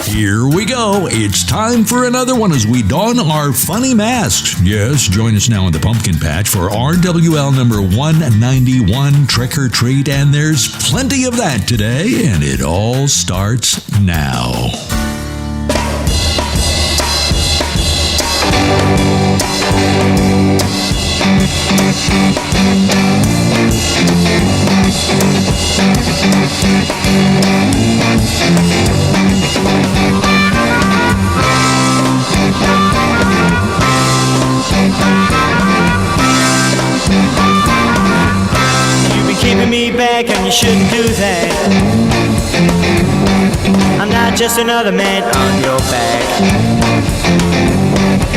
Here we go. It's time for another one as we don our funny masks. Yes, join us now in the pumpkin patch for RWL number 191 Trick or Treat, and there's plenty of that today, and it all starts now. You've been keeping me back and you shouldn't do that. I'm not just another man on your back.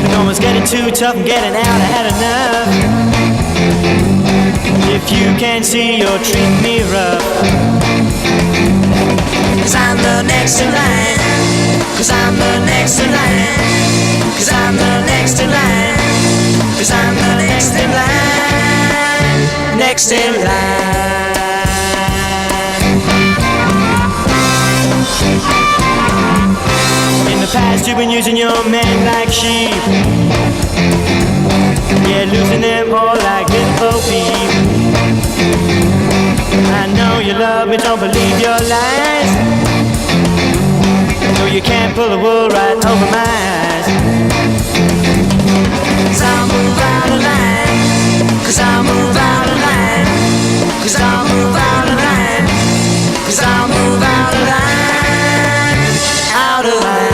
The norman's getting too tough and getting out, I had enough. If you can't see, you're treating me rough. 'Cause I'm the next in line. 'Cause I'm the next in line. 'Cause I'm the next in line. 'Cause I'm the next in line. Next in line. In the past you've been using your men like sheep. Yeah, losing them all like little Bo Peep. I know you love me, don't believe your lies. No, you can't pull the wool right over my eyes. 'Cause I'll move out of line. 'Cause I'll move out of line. 'Cause I'll move out of line. 'Cause I'll move out of line. Out of line.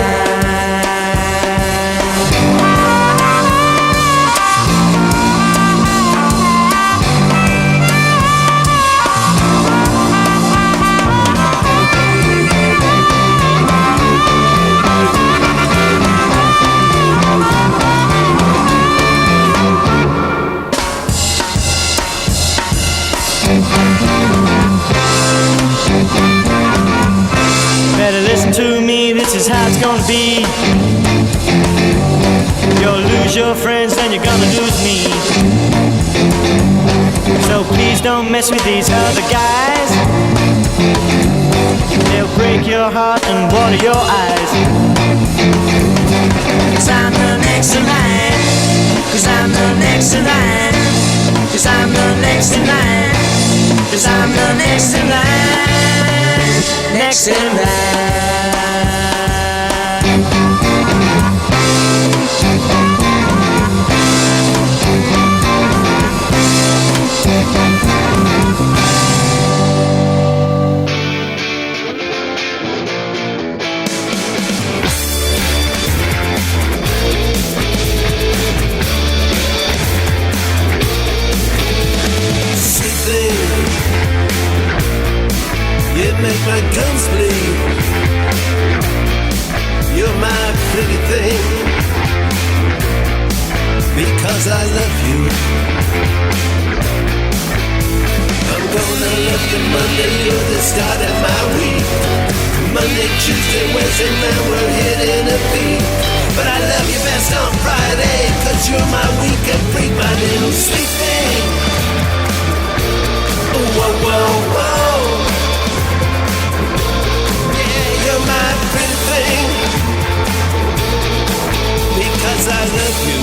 Better listen to me, this is how it's gonna be. You'll lose your friends, then you're gonna lose me. So please don't mess with these other guys. They'll break your heart and water your eyes. 'Cause I'm the next in line. 'Cause I'm the next in line. 'Cause I'm the next in line. 'Cause I'm the next in line. Next in line. Make my gums bleed. You're my pretty thing, because I love you. I'm gonna love you Monday, you're the start of my week. Monday, Tuesday, Wednesday, now we're hitting a beat. But I love you best on Friday, 'cause you're my weekend freak, my little sweet thing. Whoa, whoa, whoa. You're my pretty thing, because I love you.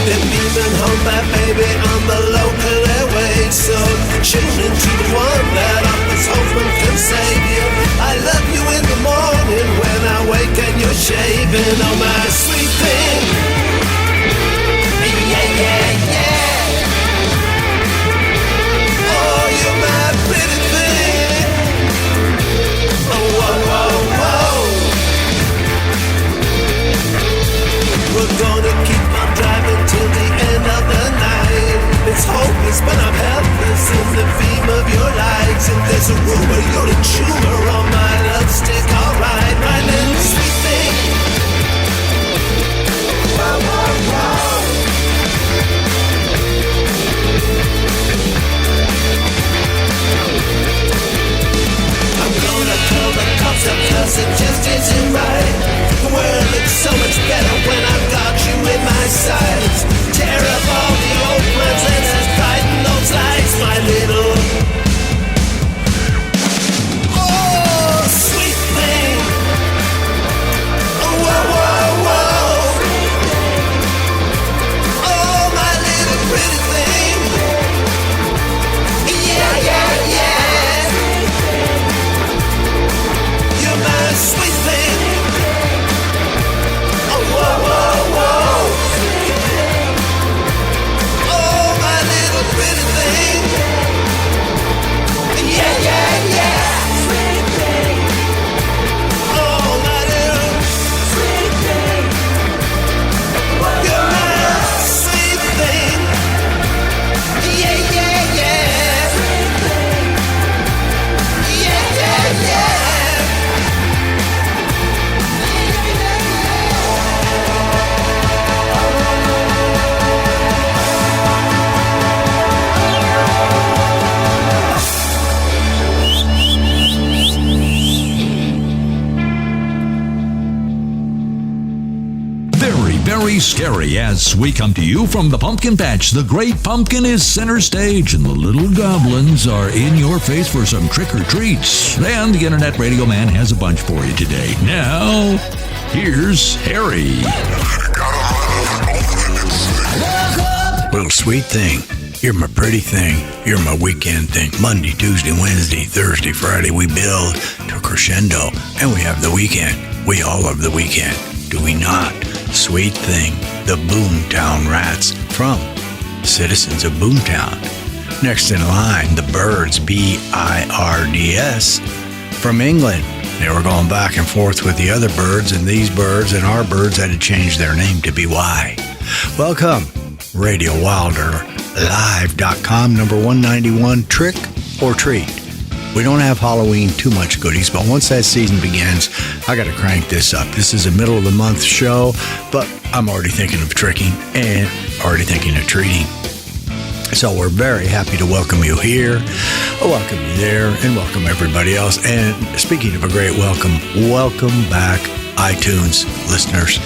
Been beaming home, my baby, on the local airways. So tune into the one that offers hope and can save you. I love you in the morning when I wake and you're shaving. Oh, my sweet thing. Yeah, yeah, yeah. Oh, you're my pretty thing. Oh, whoa, whoa, whoa. We're gonna keep on driving till the end of the night. It's hopeless, but I'm helpless in the theme of your lights. And there's a rumor you're a tumor on my love stick. Alright, my little sweet thing. Whoa, whoa, whoa. I'm gonna call the cops up 'cause it just isn't right. The world looks so much better when I've got you in my sights. Tear up all the old plans and let's brighten those lights, my little. Oh, very scary as we come to you from the pumpkin patch. The great pumpkin is center stage, and the little goblins are in your face for some trick-or-treats. And the Internet Radio Man has a bunch for you today. Now, here's Harry. Little sweet thing. You're my pretty thing. You're my weekend thing. Monday, Tuesday, Wednesday, Thursday, Friday, we build to crescendo. And we have the weekend. We all love the weekend. Do we not? Sweet thing. The Boomtown Rats from Citizens of Boomtown. Next in line, the Birds, B-I-R-D-S, from England. They were going back and forth with the other birds, and these birds and our birds had to change their name to BY. Welcome. RadioWilderLive.com, number 191, Trick or Treat. We don't have Halloween too much goodies, but once that season begins, I got to crank this up. This is a middle of the month show, but I'm already thinking of tricking and already thinking of treating. So we're very happy to welcome you here, welcome you there, and welcome everybody else. And speaking of a great welcome, welcome back, iTunes listeners.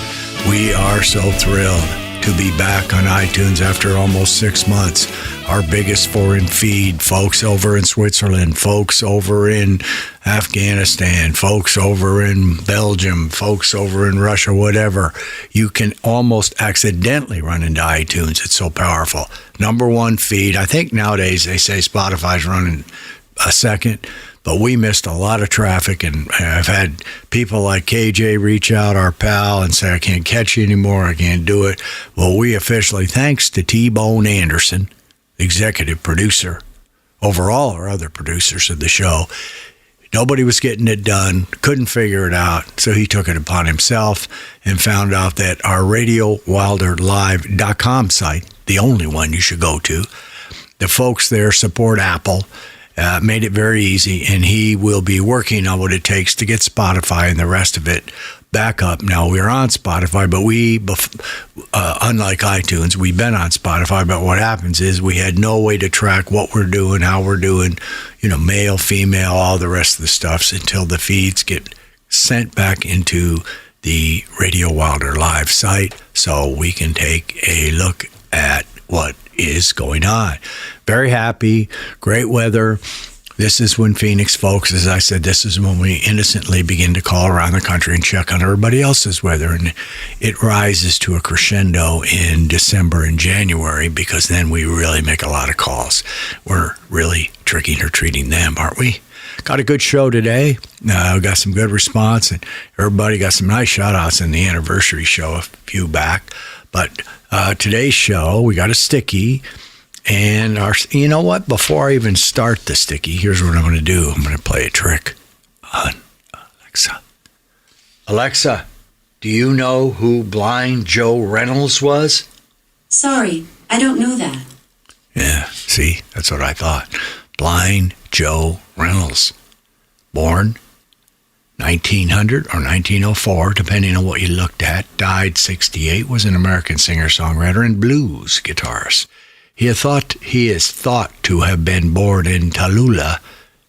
We are so thrilled to be back on iTunes after almost 6 months. Our biggest foreign feed, folks over in Switzerland, folks over in Afghanistan, folks over in Belgium, folks over in Russia, whatever. You can almost accidentally run into iTunes. It's so powerful. Number one feed. I think nowadays they say Spotify's running a second, but we missed a lot of traffic, and I've had people like KJ reach out, our pal, and say, I can't catch you anymore, I can't do it. Well, we officially, thanks to T-Bone Anderson, executive producer, over all our other producers of the show, nobody was getting it done, couldn't figure it out, so he took it upon himself and found out that our RadioWilderLive.com site, the only one you should go to, the folks there support Apple, made it very easy, and he will be working on what it takes to get Spotify and the rest of it back up. Now, we're on Spotify, but unlike iTunes, we've been on Spotify, but what happens is we had no way to track what we're doing, how we're doing, male, female, all the rest of the stuffs until the feeds get sent back into the Radio Wilder Live site so we can take a look at what is going on. Very happy, great weather. This is when Phoenix, folks, as I said, this is when we innocently begin to call around the country and check on everybody else's weather. And it rises to a crescendo in December and January because then we really make a lot of calls. We're really tricking or treating them, aren't we? Got a good show today. We got some good response, and everybody got some nice shout-outs in the anniversary show a few back. But today's show, we got a sticky. And you know what? Before I even start the sticky, here's what I'm going to do. I'm going to play a trick on Alexa. Alexa, do you know who Blind Joe Reynolds was? Sorry, I don't know that. Yeah, see, that's what I thought. Blind Joe Reynolds. Born 1900 or 1904, depending on what you looked at. Died 68, was an American singer-songwriter and blues guitarist. He is thought to have been born in Tallulah,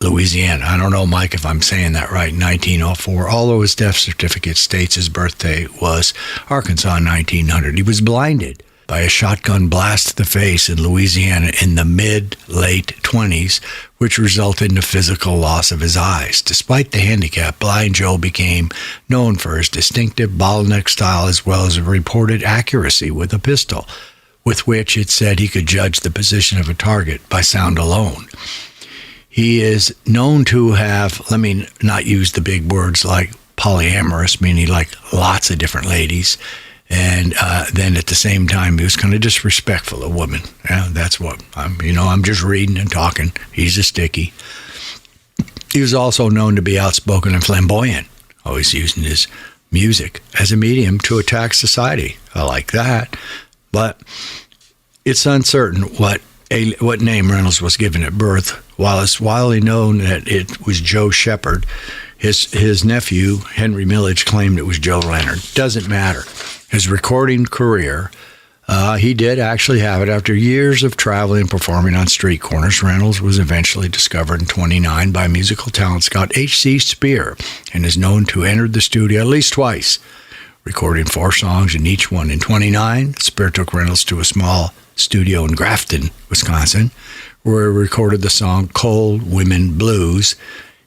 Louisiana. I don't know, Mike, if I'm saying that right, 1904, although his death certificate states his birthday was Arkansas 1900. He was blinded by a shotgun blast to the face in Louisiana in the mid-late 20s, which resulted in a physical loss of his eyes. Despite the handicap, Blind Joe became known for his distinctive bottleneck style as well as a reported accuracy with a pistol, with which it said he could judge the position of a target by sound alone. He is known to have, let me not use the big words like polyamorous, meaning like lots of different ladies, and then at the same time he was kind of disrespectful of women. Yeah, that's what I'm just reading and talking. He's a sticky. He was also known to be outspoken and flamboyant, always using his music as a medium to attack society. I like that. But it's uncertain what name Reynolds was given at birth. While it's widely known that it was Joe Shepard, his nephew, Henry Millage, claimed it was Joe Leonard. Doesn't matter. His recording career, he did actually have it. After years of traveling and performing on street corners, Reynolds was eventually discovered in 1929 by musical talent scout H.C. Spear and is known to enter the studio at least twice, recording 4 songs, and each one in 29. Spirit took Reynolds to a small studio in Grafton, Wisconsin, where he recorded the song Cold Women Blues,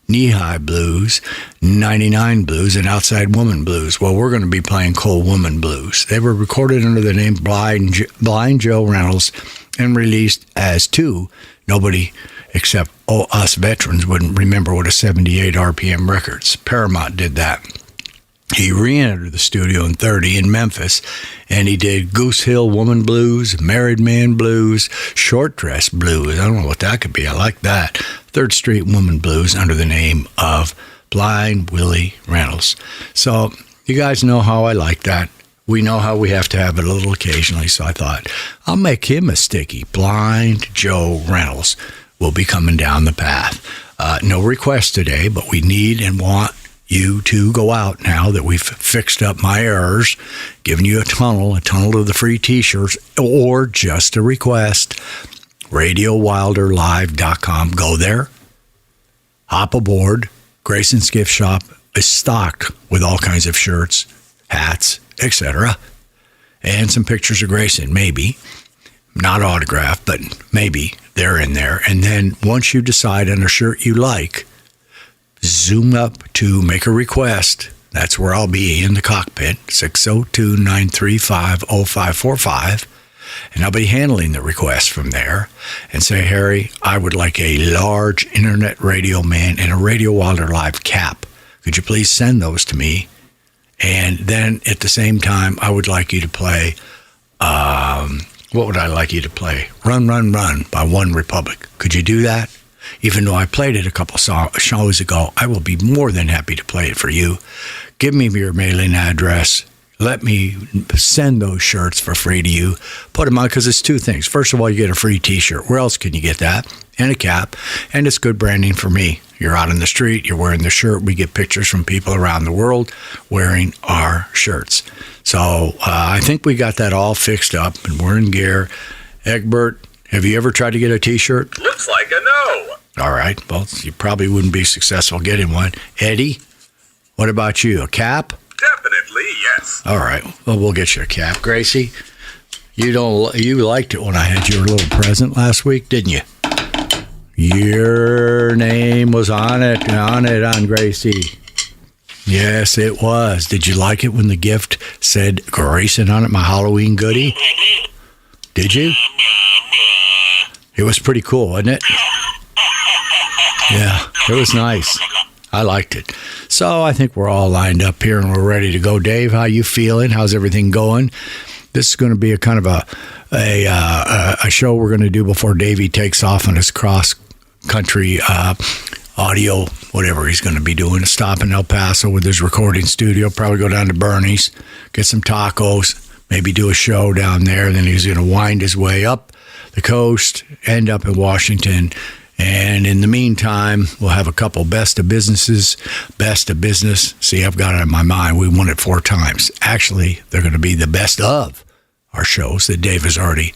Knee High Blues, 99 Blues, and Outside Woman Blues. Well, we're going to be playing Cold Woman Blues. They were recorded under the name Blind Joe Reynolds and released as 2. Nobody except us veterans wouldn't remember what a 78 RPM records. Paramount did that. He re-entered the studio in 30 in Memphis, and he did Goose Hill Woman Blues, Married Man Blues, Short Dress Blues. I don't know what that could be. I like that. 3rd Street Woman Blues under the name of Blind Willie Reynolds. So you guys know how I like that. We know how we have to have it a little occasionally, so I thought I'll make him a sticky. Blind Joe Reynolds will be coming down the path. No request today, but we need and want you to go out now that we've fixed up my errors, giving you a tunnel of the free t-shirts, or just a request. RadioWilderLive.com. Go there, hop aboard. Grayson's Gift Shop is stocked with all kinds of shirts, hats, etc., and some pictures of Grayson, maybe. Not autographed, but maybe they're in there. And then once you decide on a shirt you like, zoom up to make a request. That's where I'll be in the cockpit, 602-935-0545. And I'll be handling the request from there and say, Harry, I would like a large internet radio man and a Radio Wilder Live cap. Could you please send those to me? And then at the same time, I would like you to play, what would I like you to play? Run, Run, Run by One Republic. Could you do that? Even though I played it a couple shows ago, I will be more than happy to play it for you. Give me your mailing address. Let me send those shirts for free to you. Put them on, because it's 2 things. First of all, you get a free t-shirt. Where else can you get that? And a cap. And it's good branding for me. You're out in the street, you're wearing the shirt. We get pictures from people around the world wearing our shirts. So I think we got that all fixed up, and we're in gear. Egbert, have you ever tried to get a t-shirt? Looks like a no. All right. Well, you probably wouldn't be successful getting one. Eddie, what about you? A cap? Definitely, yes. All right. Well, we'll get you a cap. Gracie, you liked it when I had your little present last week, didn't you? Your name was on Gracie. Yes, it was. Did you like it when the gift said Grayson on it, my Halloween goodie? Did you? It was pretty cool, wasn't it? Yeah, it was nice. I liked it. So I think we're all lined up here and we're ready to go. Dave, how you feeling? How's everything going? This is going to be a kind of a show we're going to do before Davey takes off on his cross-country audio, whatever he's going to be doing. Stop in El Paso with his recording studio, probably go down to Bernie's, get some tacos, maybe do a show down there. Then he's going to wind his way up the coast, end up in Washington. And in the meantime, we'll have a couple best of business. See, I've got it in my mind. We won it 4 times. Actually, they're going to be the best of our shows that Dave has already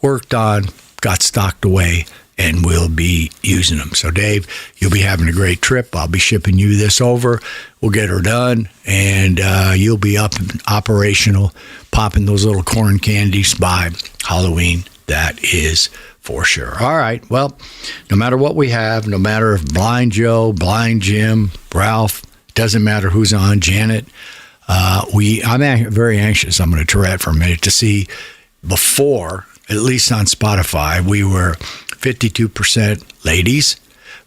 worked on, got stocked away, and we'll be using them. So, Dave, you'll be having a great trip. I'll be shipping you this over. We'll get her done, and you'll be up and operational, popping those little corn candies by Halloween. That is for sure. All right. Well, no matter what we have, no matter if Blind Joe, Blind Jim, Ralph, doesn't matter who's on, Janet, I'm very anxious. I'm going to Tourette for a minute to see before, at least on Spotify, we were 52% ladies,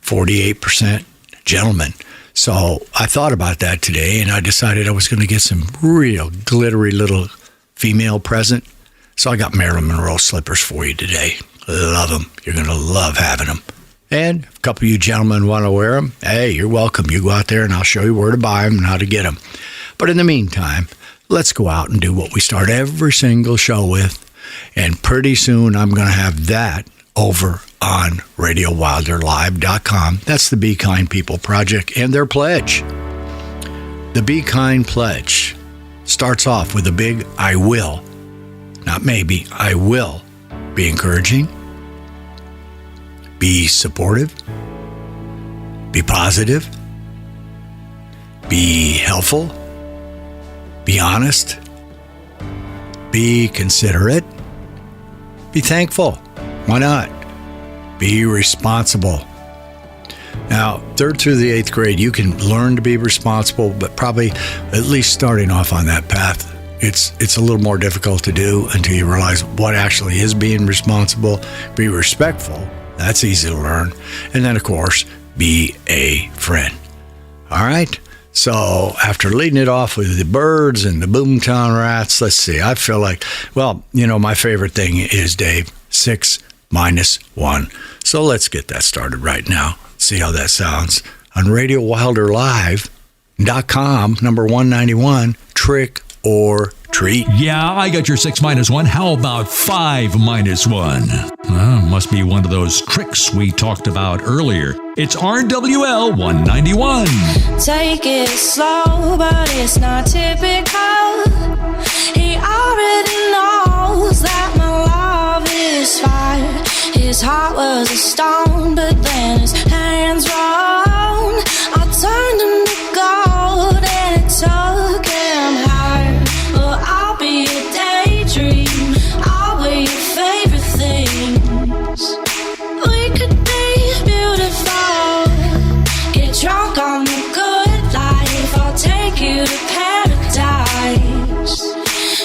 48% gentlemen. So I thought about that today, and I decided I was going to get some real glittery little female present. So I got Marilyn Monroe slippers for you today. Love them. You're going to love having them. And if a couple of you gentlemen want to wear them, hey, you're welcome. You go out there and I'll show you where to buy them and how to get them. But in the meantime, let's go out and do what we start every single show with. And pretty soon I'm going to have that over on RadioWilderLive.com. That's the Be Kind People Project and their pledge. The Be Kind Pledge starts off with a big I will. Not maybe, I will be encouraging, be supportive, be positive, be helpful, Be honest. Be considerate. Be thankful. Why not? Be responsible. Now, 3rd through the 8th grade, you can learn to be responsible, but probably at least starting off on that path, it's a little more difficult to do until you realize what actually is being responsible. Be respectful. That's easy to learn. And then, of course, be a friend. All right? So after leading it off with the birds and the Boomtown Rats, let's see. I feel like, well, my favorite thing is, Dave, 6 minus 1. So let's get that started right now. See how that sounds on RadioWilderLive.com, number 191, Trick or Treat. Yeah, I got your 6 minus 1. How about 5 minus 1? Must be one of those tricks we talked about earlier. It's RWL 191. Take it slow, but it's not typical. He already knows that my love is fire. His heart was a stone, but then his hands rolled. I turned him to gold and it took him higher. Well, I'll be a daydream. I'll wear your favorite things. We could be beautiful. Get drunk on the good life. I'll take you to paradise.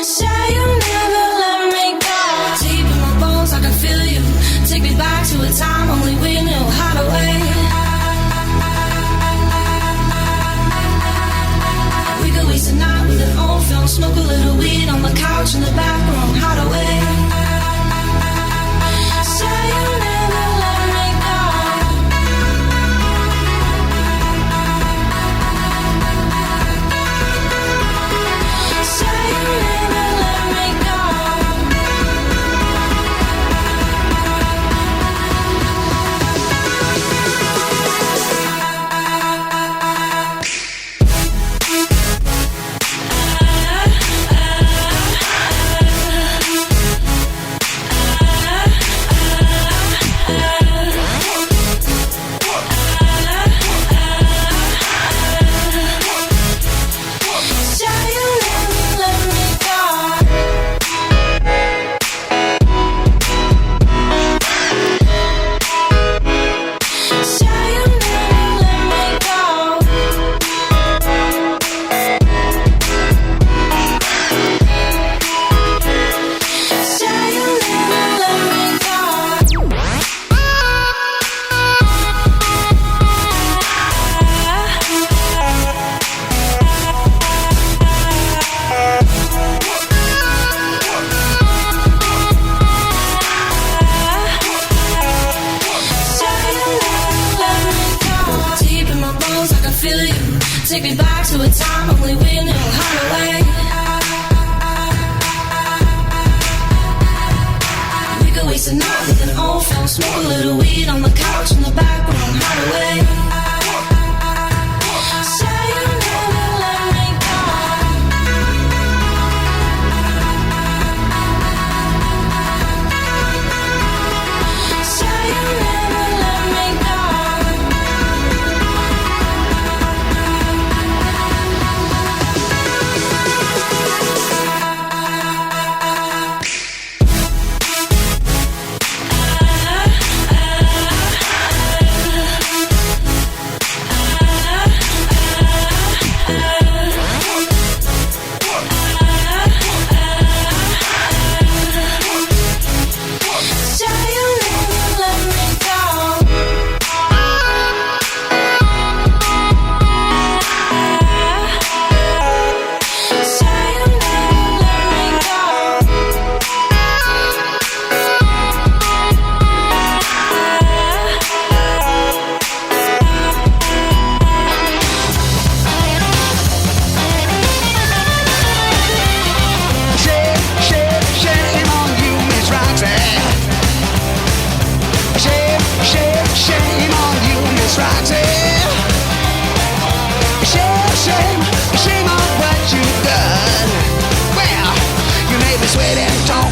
Say you'll never let me go. Deep in my bones, I can feel you. Take me back to a time only we knew how to wait. We could waste a night with an old film, smoke a little weed on the couch in the back room, how to wait. Say you'll never let me go. Say you'll never let me go. Take me back to a time only we knew how to wait. We could waste a night with an old film, smoke a little weed on the couch in the back room, how to wait. Say you'll never let me go. Say you'll never let me go.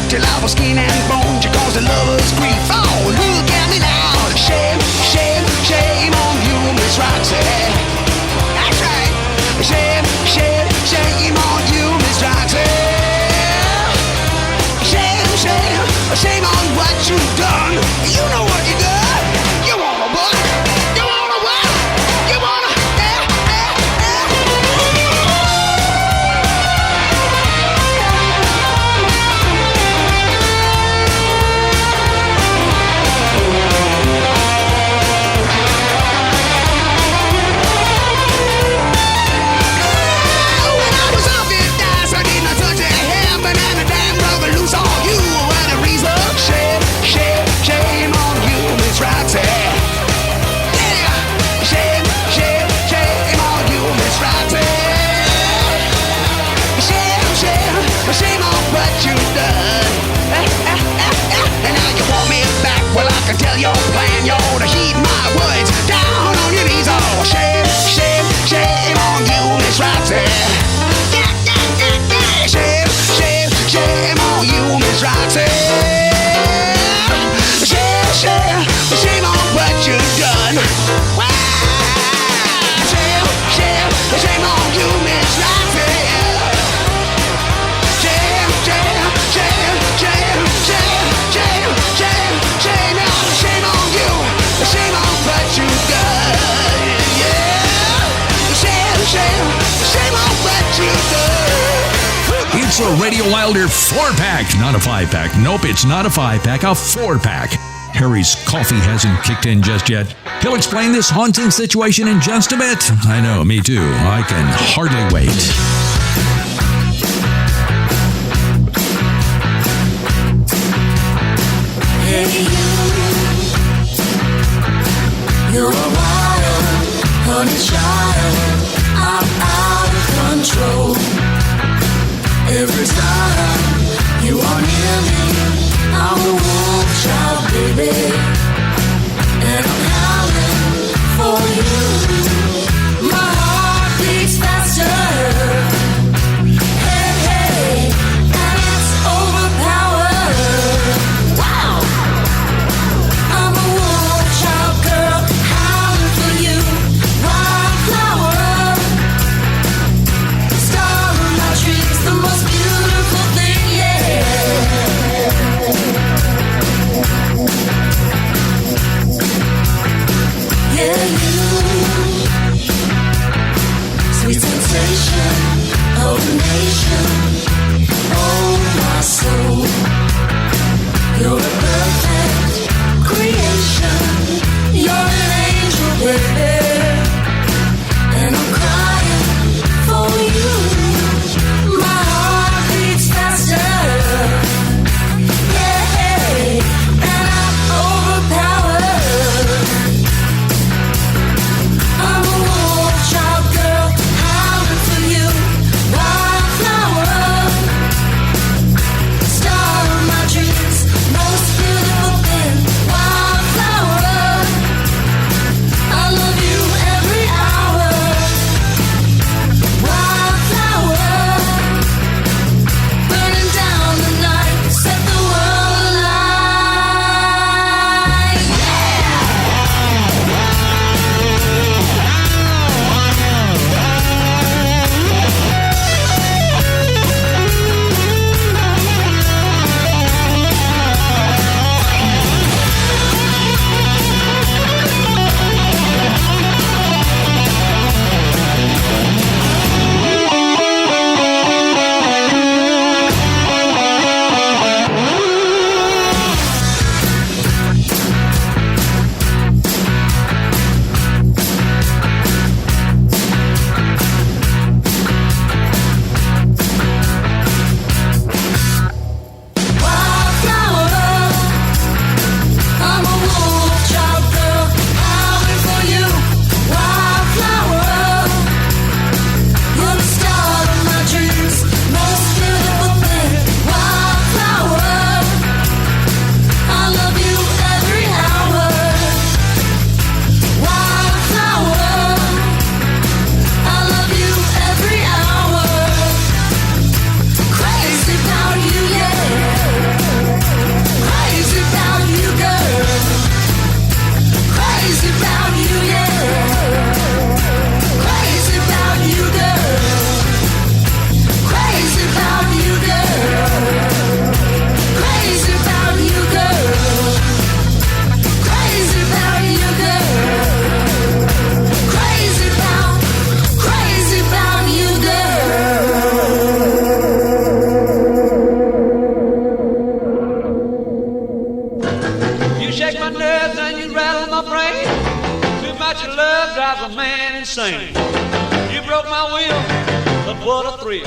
Till I was skin and bone, you caused a lover's grief. Oh, look at me now. Shame, shame, shame on you, Miss Roxy. That's right. Shame, shame, shame on you, also a Radio Wilder 4-pack, not a 5-pack. Nope, it's not a 5-pack, a 4-pack. Harry's coffee hasn't kicked in just yet. He'll explain this haunting situation in just a bit. I know, me too. I can hardly wait. Hey you, you're a wild honey child. I'm out of control. Every time you are near me, I'm a wolf child, baby, and I'm howling for you. My heart beats faster. Hey, hey, and it's overpowered. Wow! I'm a wolf child girl, howling for you. Wildflower, star of my dreams, the most beautiful thing, yeah. Yeah, you, sweet sensation of a nation, oh my soul, you're a perfect creation, you're an angel, baby, and I'm crying for you, my heart beats faster, yeah, and I'm overpowered. I'm a wolf child girl, howling for you. Wildflower, star of my dreams, most beautiful thing. Wildflower, I love you every hour. Wildflower, burning down the night, set the world alight. I'm a wolf child girl, howling for you. Wildflower, you're the star of my dreams, most beautiful thing. Wildflower, I love you every hour. Wildflower, I love you every hour. Crazy about you, yeah. Crazy about you, girl. Crazy about you, yeah. Crazy about you, girl. Crazy about you, girl. Crazy about you, girl. Crazy about you, girl. Crazy about you, girl. You shake my nerves and you rattle my brain. Too much love drives a man insane. You broke my will, but what a thrill.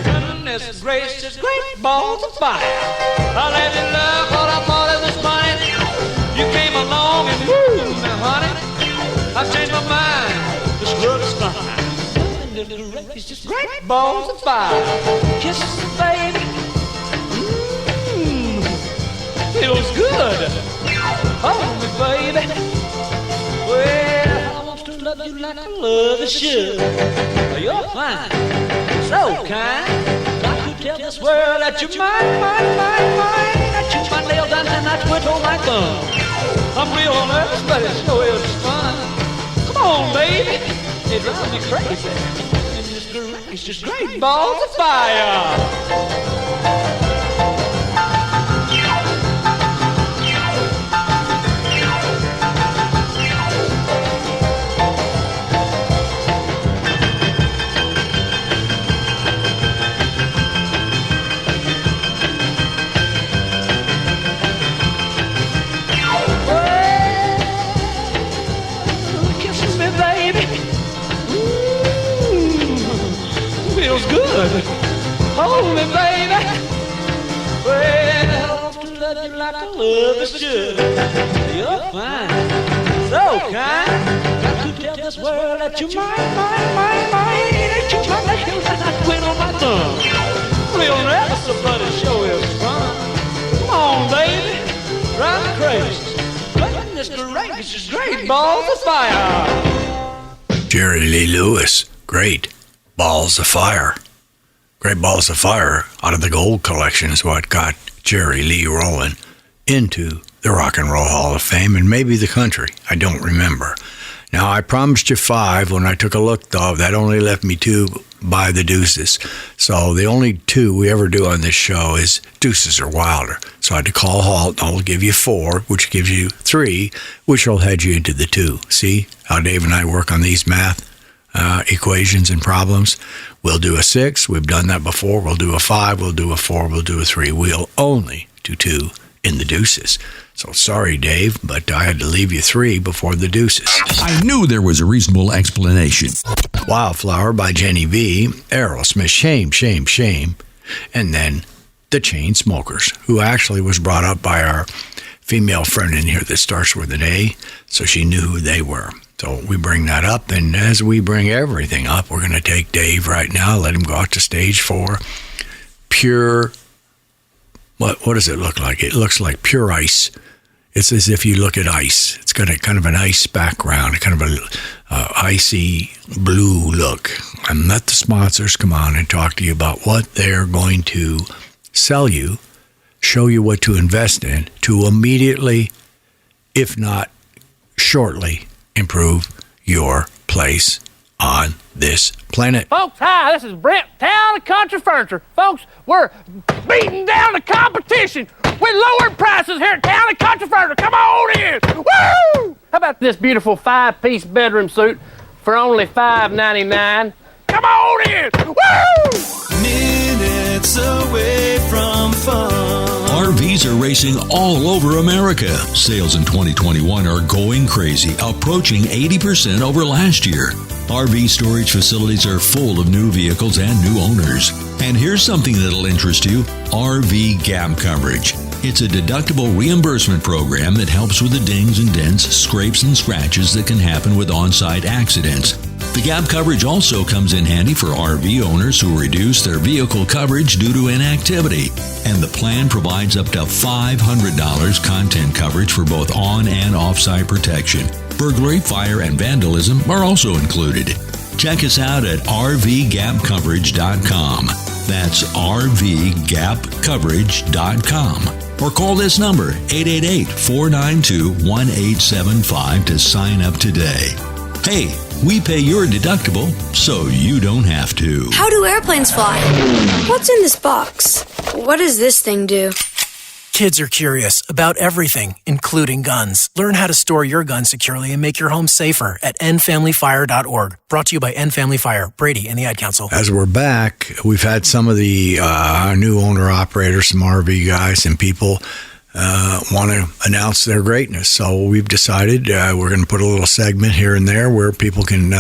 Goodness gracious, great balls of fire. I let you love what I thought it was fine. You came along and woo, now honey, I've changed my mind. This love is fine. Goodness gracious, great balls of fire. Kisses, baby. Feels good. Hold me, baby. Well, I want to love you like I love you should. You're fine, so kind. Got to tell this world that you're mine. That you my nails down and I twiddle my thumb. I'm real nervous, but it sure is fun. Come on, baby. It drives me crazy. It's just great balls of fire. feels good. Hold me, baby. Well, to love you like I love is should. You're fine, so kind. Got to tell this world that you're mine. That you're mine, that you're like I quit on my tongue. We'll never somebody show is fun. Come on, baby, drive me crazy. Goodness gracious, great balls of fire. Jerry Lee Lewis, great balls of fire. Great Balls of Fire out of the Gold Collection is what got Jerry Lee rolling into the Rock and Roll Hall of Fame and maybe the country. I don't remember. Now, I promised you 5 when I took a look, though. That only left me 2 by the Deuces. So the only 2 we ever do on this show is Deuces or Wilder. So I had to call a halt, and I'll give you 4, which gives you 3, which will head you into the 2. See how Dave and I work on these math equations and problems? We'll do a 6. We've done that before. We'll do a 5. We'll do a 4. We'll do a 3. We'll only do 2 in the Deuces. So sorry, Dave, but I had to leave you 3 before the Deuces. I knew there was a reasonable explanation. Wildflower by Jenny V, Aerosmith, Shame, Shame, Shame, and then the Chainsmokers, who actually was brought up by our female friend in here that starts with an A, so she knew who they were. So we bring that up, and as we bring everything up, we're going to take Dave right now, let him go out to stage 4. Pure, what does it look like? It looks like pure ice. It's as if you look at ice. It's got a kind of an ice background, kind of a icy blue look. And let the sponsors come on and talk to you about what they're going to sell you, show you what to invest in to immediately, if not shortly, improve your place on this planet. Folks, hi, this is Brent, Town and Country Furniture. Folks, we're beating down the competition with lowered prices here at Town and Country Furniture. Come on in! Woo! How about this beautiful 5-piece bedroom suit for only $5.99? Come on in! Woo! Minutes away from fun. RVs are racing all over America. Sales in 2021 are going crazy, approaching 80% over last year. RV storage facilities are full of new vehicles and new owners. And here's something that'll interest you: RV gap coverage. It's a deductible reimbursement program that helps with the dings and dents, scrapes and scratches that can happen with on-site accidents. The gap coverage also comes in handy for RV owners who reduce their vehicle coverage due to inactivity. And the plan provides up to $500 content coverage for both on- and off-site protection. Burglary, fire, and vandalism are also included. Check us out at rvgapcoverage.com. That's rvgapcoverage.com. Or call this number, 888-492-1875 to sign up today. Hey, we pay your deductible so you don't have to. How do airplanes fly? What's in this box? What does this thing do? Kids are curious about everything, including guns. Learn how to store your gun securely and make your home safer at endfamilyfire.org. Brought to you by End Family Fire, Brady, and the Ad Council. As we're back, we've had some of the new owner-operators, some RV guys, and people want to announce their greatness. So we've decided we're going to put a little segment here and there where people can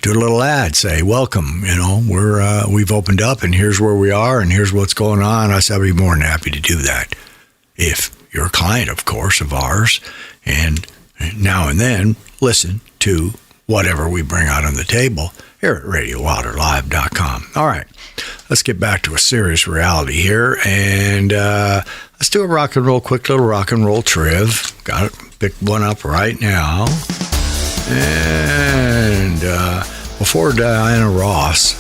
do a little ad, say, welcome, we've opened up and here's where we are and here's what's going on. I said I'd be more than happy to do that if you're a client, of course, of ours, and now and then listen to whatever we bring out on the table here at RadioWilderLive.com. All right, let's get back to a serious reality here, and let's do a quick little rock and roll triv. Got to pick one up right now. And before Diana Ross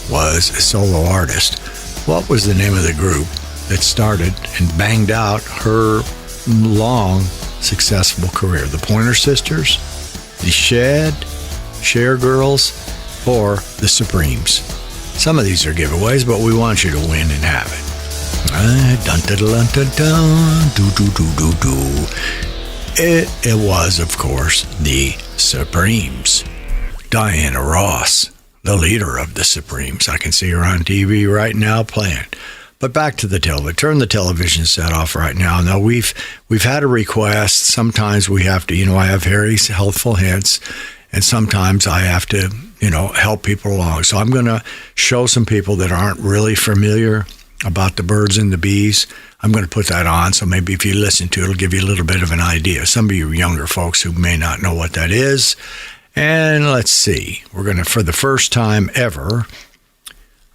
was a solo artist, what was the name of the group that started and banged out her long, successful career? The Pointer Sisters, the Cher Girls, or the Supremes? Some of these are giveaways, but we want you to win and have it. It was, of course, the Supremes. Diana Ross, the leader of the Supremes. I can see her on TV right now playing. But back to the television. Turn the television set off right now. Now, we've had a request. Sometimes we have to, I have very healthful hints, and sometimes I have to help people along. So I'm going to show some people that aren't really familiar about the birds and the bees. I'm going to put that on, so maybe if you listen to it, it'll give you a little bit of an idea. Some of you younger folks who may not know what that is. And let's see, we're going to, for the first time ever,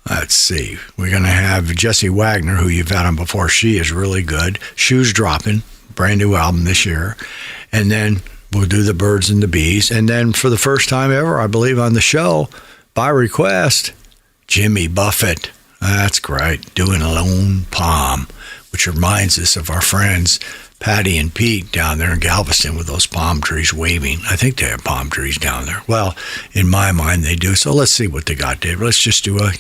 we're going to have Jessie Wagner, who you've had on before. She is really good. Shoes Dropping, brand new album this year. And then we'll do the birds and the bees. And then for the first time ever, I believe on the show, by request, Jimmy Buffett. That's great. Doing a Lone Palm, which reminds us of our friends Patty and Pete down there in Galveston with those palm trees waving. I think they have palm trees down there. Well, in my mind, they do. So let's see what they got, Dave. Let's just do a,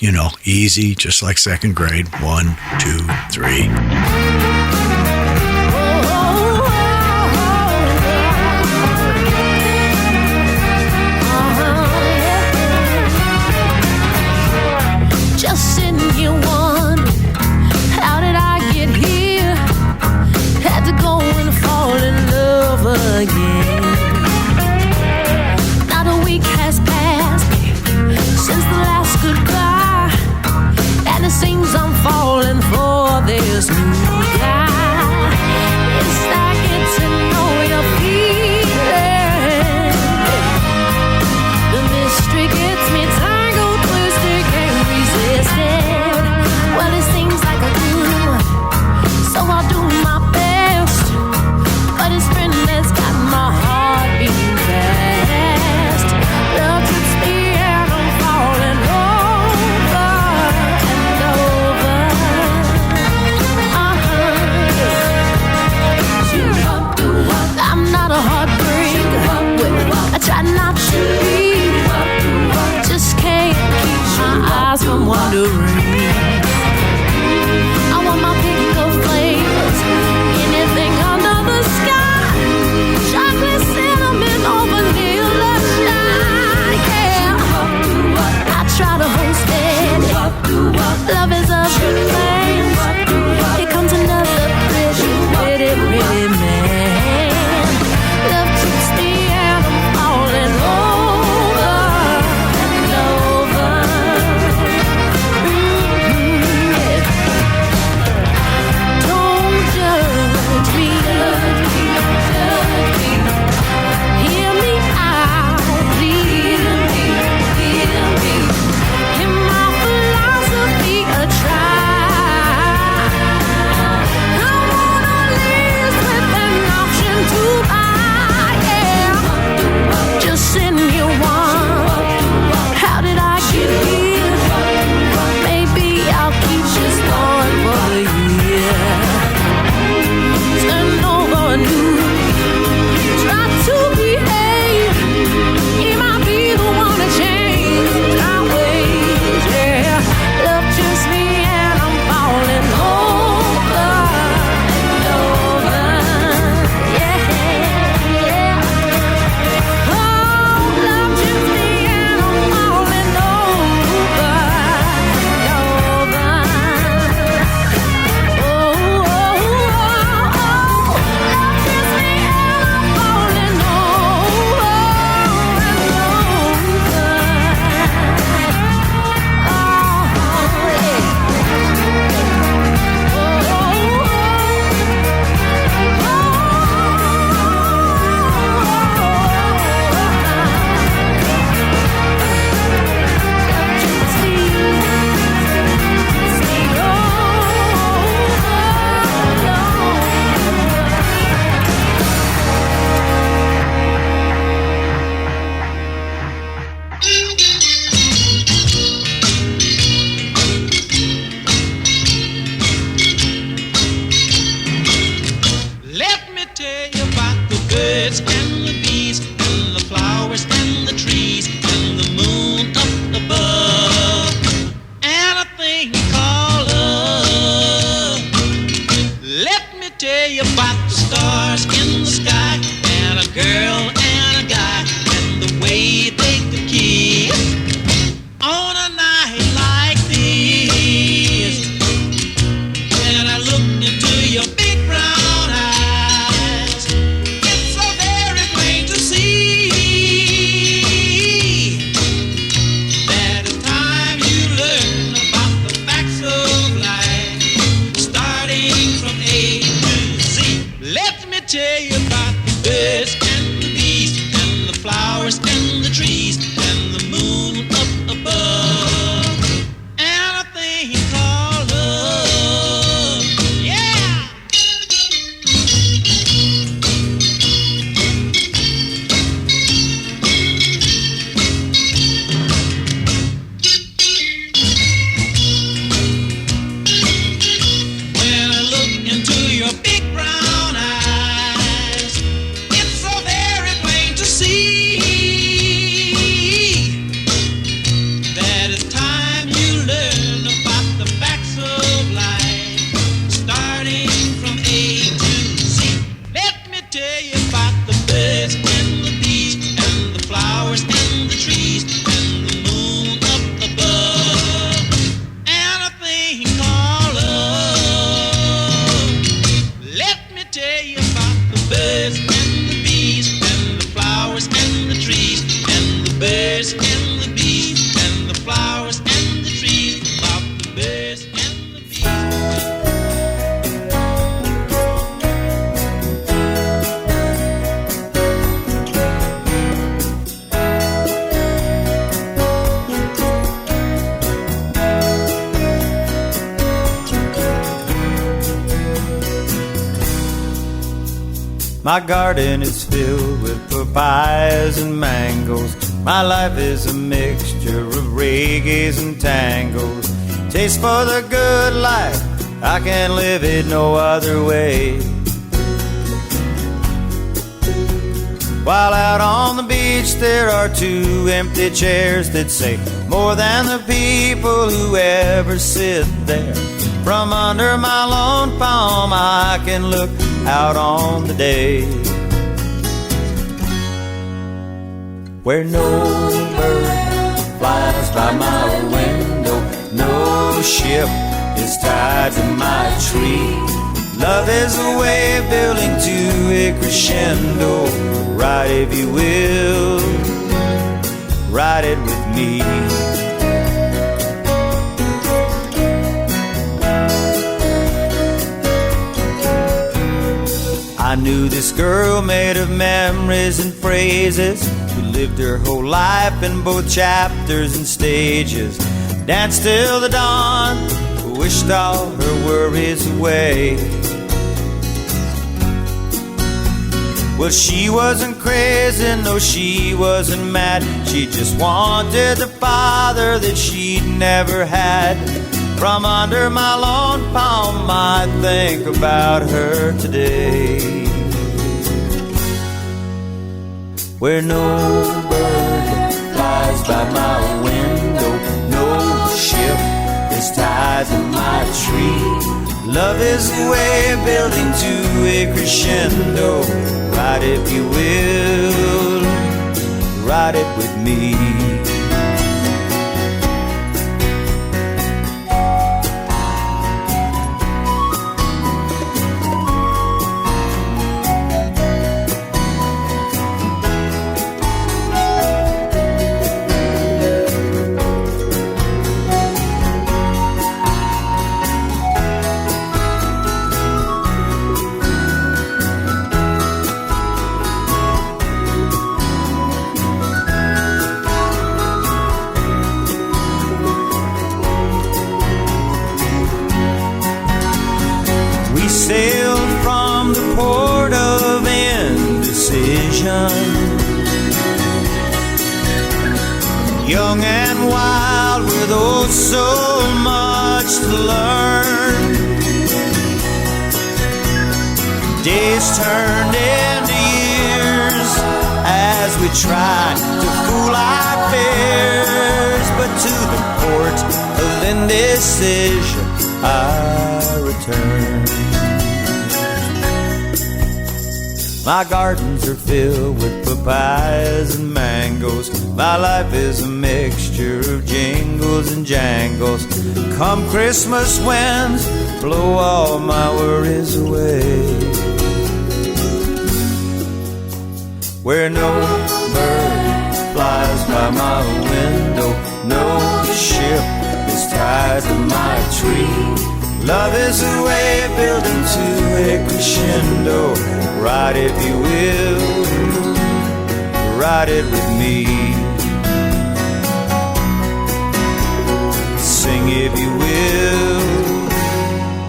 easy, just like second grade. 1, 2, 3. Just sitting here wondering, how did I get here? Had to go and fall in love again. Not a week has passed since the last goodbye, and it seems I'm falling for this new guy. It's like getting to know your feeling. The mystery gets me tangled, twisted, can't resist it. Well, it seems like a good one, so I'll do my best. But his friend has got my heart beating fast. Love keeps me and I'm falling over and over. I'm not a heartbreaker. I try not to be. Just can't keep my eyes from wandering. I want my pick of flavors, anything under the sky. Chocolate, cinnamon, or vanilla shy. Yeah, I try to hold steady. Love is a good thing. Here comes another pretty man. Love keeps me and I'm falling over and over. My garden is filled with papayas and mangoes. My life is a mixture of reggaes and tangos. Taste for the good life, I can't live it no other way. While out on the beach there are two empty chairs that say more than the people who ever sit there. From under my lone palm I can look out on the day, where no bird flies by my window, no ship is tied to my tree. Love is a way of building to a crescendo. Ride if you will, ride it with me. I knew this girl made of memories and phrases, who lived her whole life in both chapters and stages. Danced till the dawn, wished all her worries away. Well, she wasn't crazy, no, she wasn't mad. She just wanted the father that she'd never had. From under my lone palm I think about her today, where no bird flies by my window, no ship is tied to my tree. Love is a way of building to a crescendo. Ride if you will, ride it with me. Sailed from the port of indecision, young and wild with oh so much to learn. Days turned into years as we tried to fool our fears, but to the port of indecision I returned. My gardens are filled with papayas and mangoes. My life is a mixture of jingles and jangles. Come Christmas winds, blow all my worries away, where no bird flies by my window, no ship is tied to my tree. Love is a way of building to a crescendo. Ride if you will, ride it with me. Sing if you will,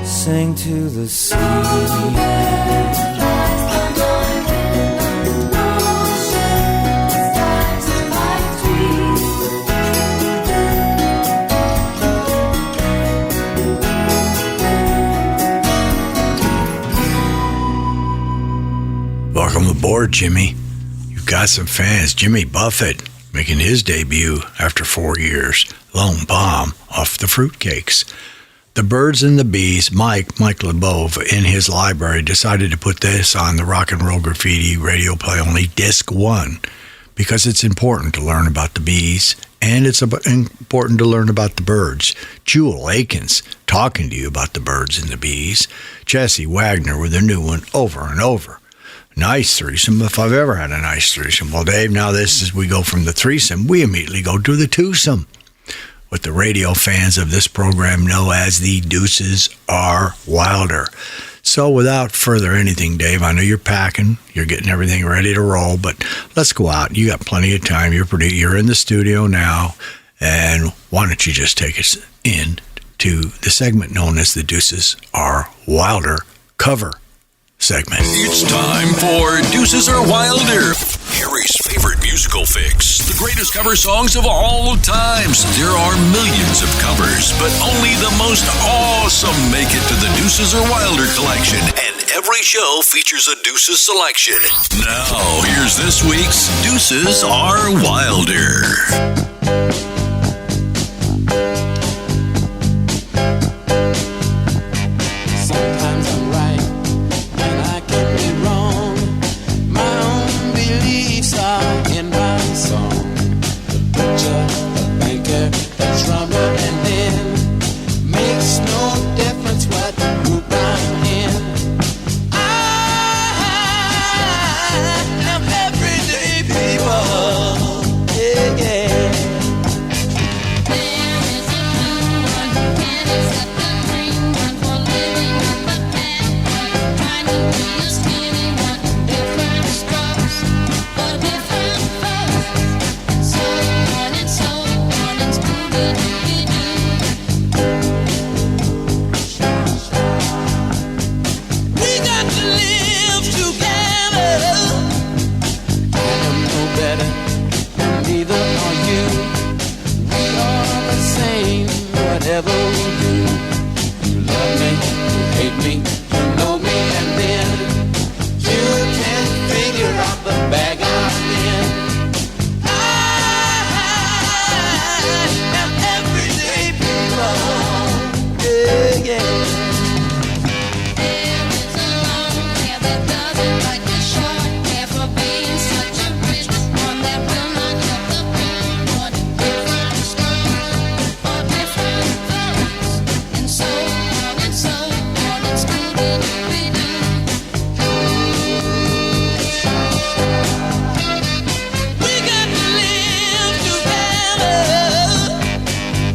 sing to the sea. Welcome aboard, Jimmy. You've got some fans. Jimmy Buffett making his debut after 4 years. Lone Palm off the Fruitcakes. The Birds and the Bees, Mike LeBove, in his library decided to put this on the Rock and Roll Graffiti Radio Play Only Disc 1 because it's important to learn about the bees and it's important to learn about the birds. Jewel Akens talking to you about the birds and the bees. Jesse Wagner with a new one over and over. Nice threesome, if I've ever had a nice threesome. Well, Dave, now this is, we go from the threesome, we immediately go to the twosome, what the radio fans of this program know as the Deuces Are Wilder. So without further anything, Dave, I know you're packing, you're getting everything ready to roll, but let's go out. You got plenty of time. You're in the studio now, and why don't you just take us in to the segment known as the Deuces Are Wilder cover segment. It's time for Deuces or Wilder, Harry's favorite musical fix. The greatest cover songs of all times. There are millions of covers, but only the most awesome make it to the Deuces or Wilder collection. And every show features a Deuces selection. Now, here's this week's Deuces or Wilder. Sometimes I'm right and I can be wrong. My own beliefs are in my song. The butcher, the banker, the drummer, and then makes no difference what group I'm in. I am everyday people. Yeah, yeah. Whatever we do, you love me, you hate me, you know me, and then you can figure out the bag I'm in. I am everyday people, yeah, yeah. There is a long hair that doesn't like the short hair for being such a rich one that will not cut the brown one. Different strokes for different folks, and so on and so on. It's Scooby-Doo. We got to live together.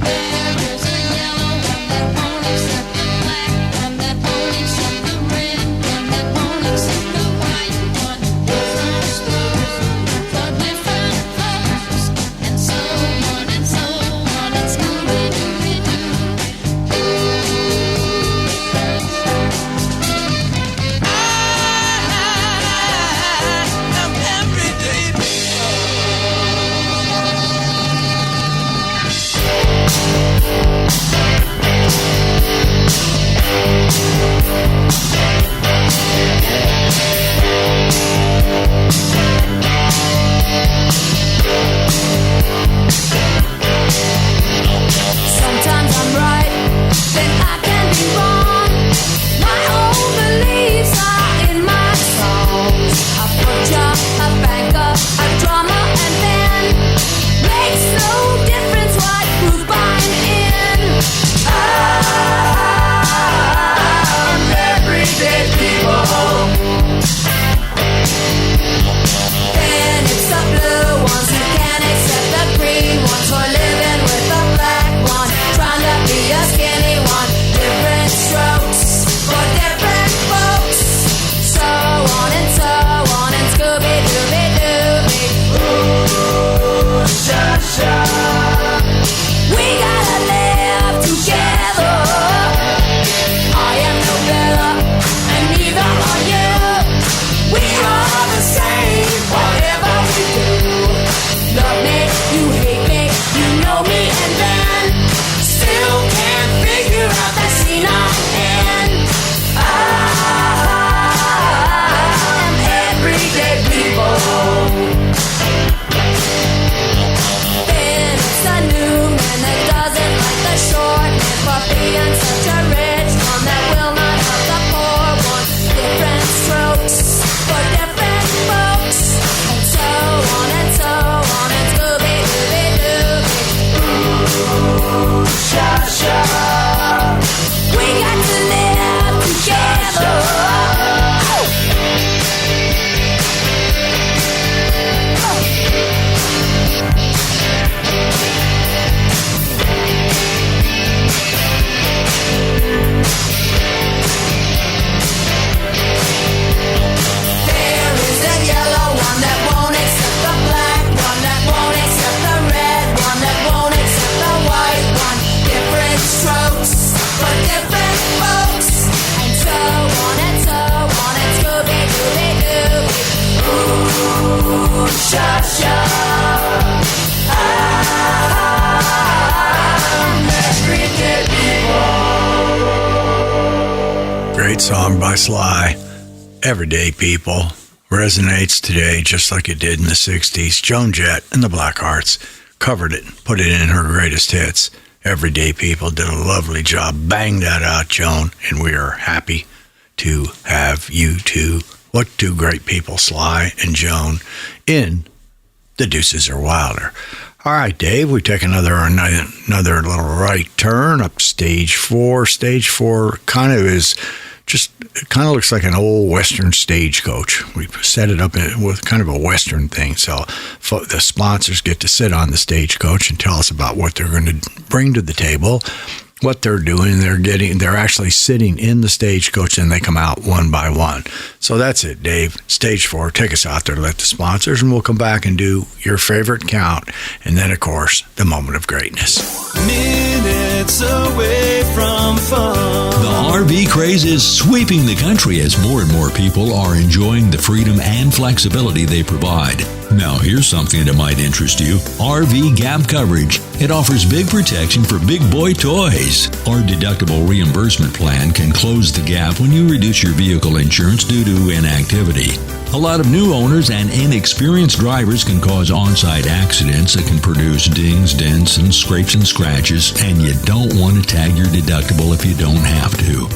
There is a yellow one that won't accept the black one, that won't accept the red one, that won't accept the white one. Different strokes for different folks, and so on and so on. It's Scooby-Doo. I'm everyday Sometimes I'm right, then I can be wrong. My own beliefs are in my songs. A butcher, a banker, a drummer, and then makes no difference what group I'm in. I'm everyday people. Then it's the blue ones who can't accept the green ones, who are living with the black one, trying to be a skinny one. Different strokes for different folks, so on and so on, and Scooby-Dooby-Dooby. Ooh, sha-sha. We gotta live together. I am no better, and neither are you. We are the same, whatever we do. Love me, you hate me, you know me, and then still can't figure out that scene I'm in. I'm everyday people. Then it's the new man that doesn't like the short man for being such a rich one that will not help the poor one. Different strokes for different folks, and so on and so on, and Scooby-Dooby-Dooby. Ooh, sha-sha. We got to live together. There is a yellow one that won't accept the black one, that won't accept the red one, that won't accept the white one. Different strokes song by Sly. Everyday People resonates today just like it did in the 60s. Joan Jett and the Blackhearts covered it, put it in her greatest hits. Everyday People did a lovely job. Bang that out, Joan, and we are happy to have you two. What two great people, Sly and Joan, in The Deuces Are Wilder. All right, Dave, we take another little right turn up stage 4. Stage 4 kind of looks like an old Western stagecoach. We set it up with kind of a Western thing. So the sponsors get to sit on the stagecoach and tell us about what they're going to bring to the table, what they're doing. They're actually sitting in the stagecoach, and they come out one by one. So that's it, Dave. Stage 4, take us out there, let the sponsors, and we'll come back and do your favorite count. And then, of course, the moment of greatness. Minutes away from fun. The RV craze is sweeping the country as more and more people are enjoying the freedom and flexibility they provide. Now, here's something that might interest you. RV Gap Coverage. It offers big protection for big boy toys. Our deductible reimbursement plan can close the gap when you reduce your vehicle insurance due to inactivity. A lot of new owners and inexperienced drivers can cause on-site accidents that can produce dings, dents, and scrapes and scratches, and you don't want to tag your deductible if you don't have to.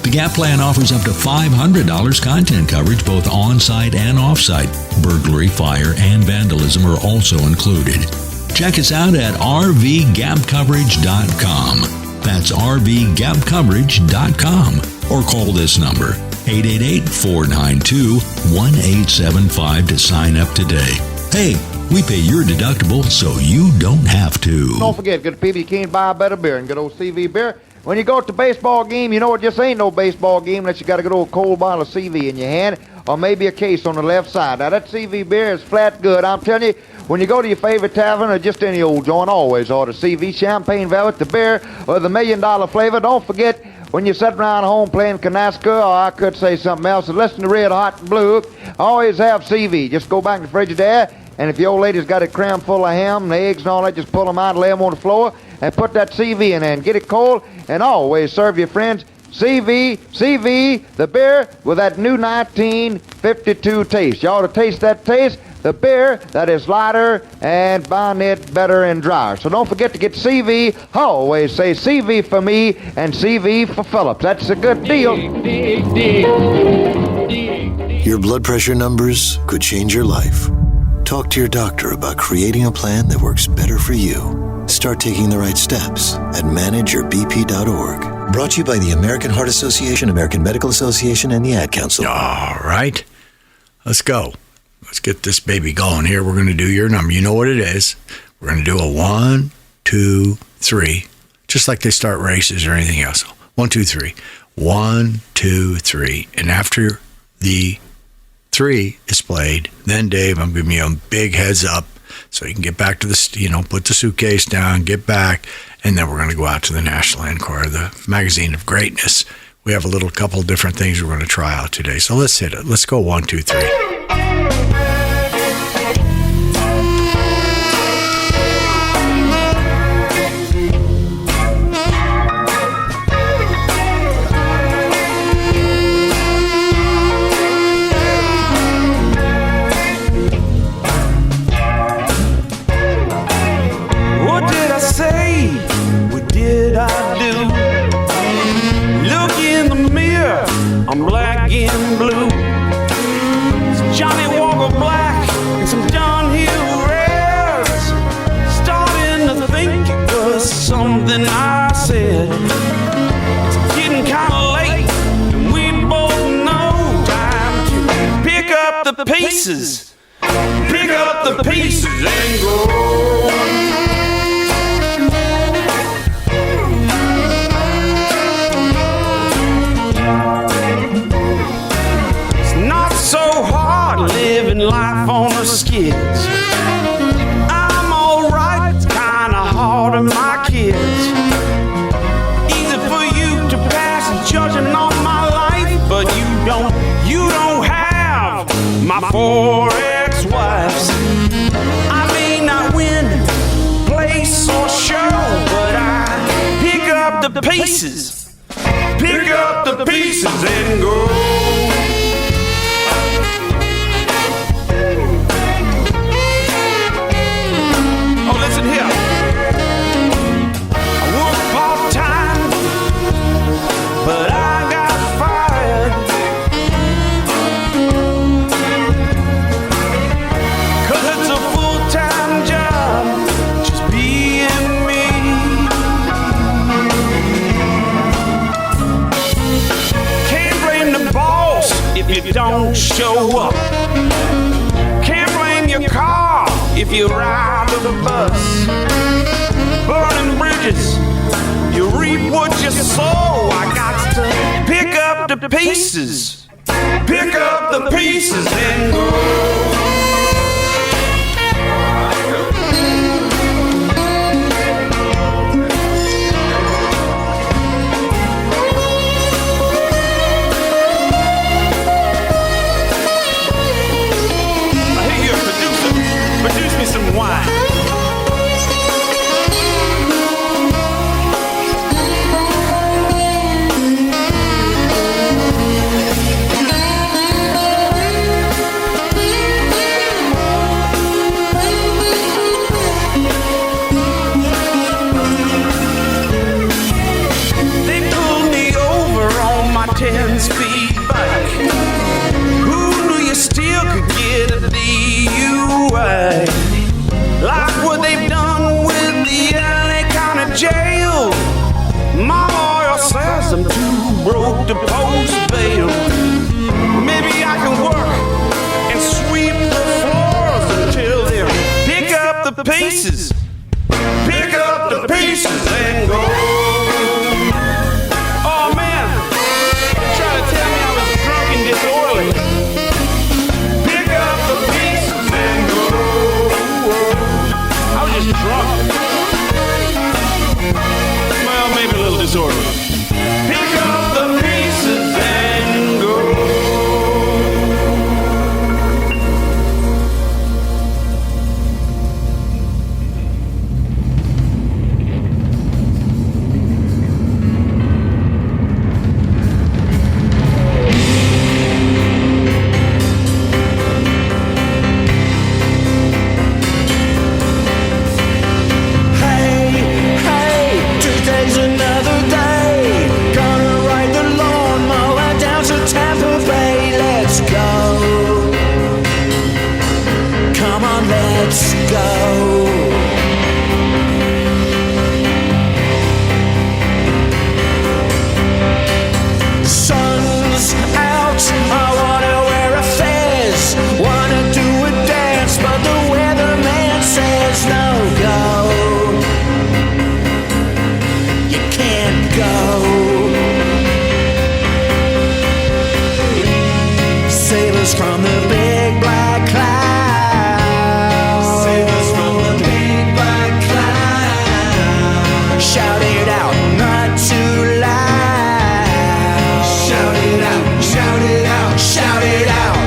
The GAP plan offers up to $500 content coverage both on-site and off-site. Burglary, fire, and vandalism are also included. Check us out at rvgapcoverage.com. That's rvgapcoverage.com. Or call this number, 888-492-1875 to sign up today. Hey, we pay your deductible so you don't have to. Don't forget, good people, you can't buy a better beer than good old CV beer. When you go to the baseball game, you know it just ain't no baseball game unless you got a good old cold bottle of CV in your hand, or maybe a case on the left side. Now, that CV beer is flat good. I'm telling you, when you go to your favorite tavern or just any old joint, always order CV, Champagne Velvet, the beer, or the $1 million flavor. Don't forget, when you sit around home playing canasta, or I could say something else, and listen to Red Hot and Blue, always have CV. Just go back in the Frigidaire, and if your old lady's got it crammed full of ham and eggs and all that, just pull them out and lay them on the floor and put that CV in there and get it cold, and always serve your friends CV, the beer with that new 1952 taste. You ought to taste that taste, the beer that is lighter and buying it better and drier. So don't forget to get CV. I always say CV for me and CV for Phillips. That's a good deal. Your blood pressure numbers could change your life. Talk to your doctor about creating a plan that works better for you. Start taking the right steps at manageyourbp.org. Brought to you by the American Heart Association, American Medical Association, and the Ad Council. All right. Let's go. Let's get this baby going here. We're going to do your number. You know what it is. We're going to do a 1, 2, 3, just like they start races or anything else. 1, 2, 3. 1, 2, 3. And after the 3 is played, then, Dave, I'm giving you a big heads up so you can get back to the, put the suitcase down, get back, and then we're going to go out to the National Enquirer, the magazine of greatness. We have a couple different things we're going to try out today. So let's hit it. Let's go 1, 2, 3. I'm black and blue. It's Johnny Walker Black and some Dunhill Reds. Starting to think it was something I said. It's getting kind of late, and we both know time to pick up the pieces. Pick up the pieces and go. Living life on the skids. I'm alright, it's kinda hard on my kids. Easy for you to pass judging on my life, but you don't have my 4 ex-wives. I may not win place or show, but I pick up the pieces. pick up the pieces and go. Oh, listen here. I work part-time, but I got fired. 'Cause it's a full-time job, just being me. Can't blame the boss if you don't show up. Can't blame your car if you ride the bus. Burning bridges, you reap what you sow. I got to pick up the pieces, pick up the pieces and go. Hey, you're a producer. Produce me some wine. They pulled me over on my 10-speed bike. Who knew you still could get a DUI? Like what they've done with the LA County Jail. My lawyer says I'm too broke to post bail. Maybe I can work and sweep the floors until they pick up the pieces, pick up the pieces and go. Oh man, try to tell me I was drunk and disorderly. Pick up the pieces and go. I was just drunk. Well, maybe a little disorderly. Pick up the pieces and go. Hey, hey, today's another day. Gonna ride the lawnmower down to Tampa Bay. Let's go. Come on, let's go. Sun's out, I wanna wear a fez. Wanna do a dance, but the weatherman says no go. You can't go. Save us from the big black cloud. Save us from the big black cloud. Shout it out, not too loud. Shout it out, shout it out, shout it out.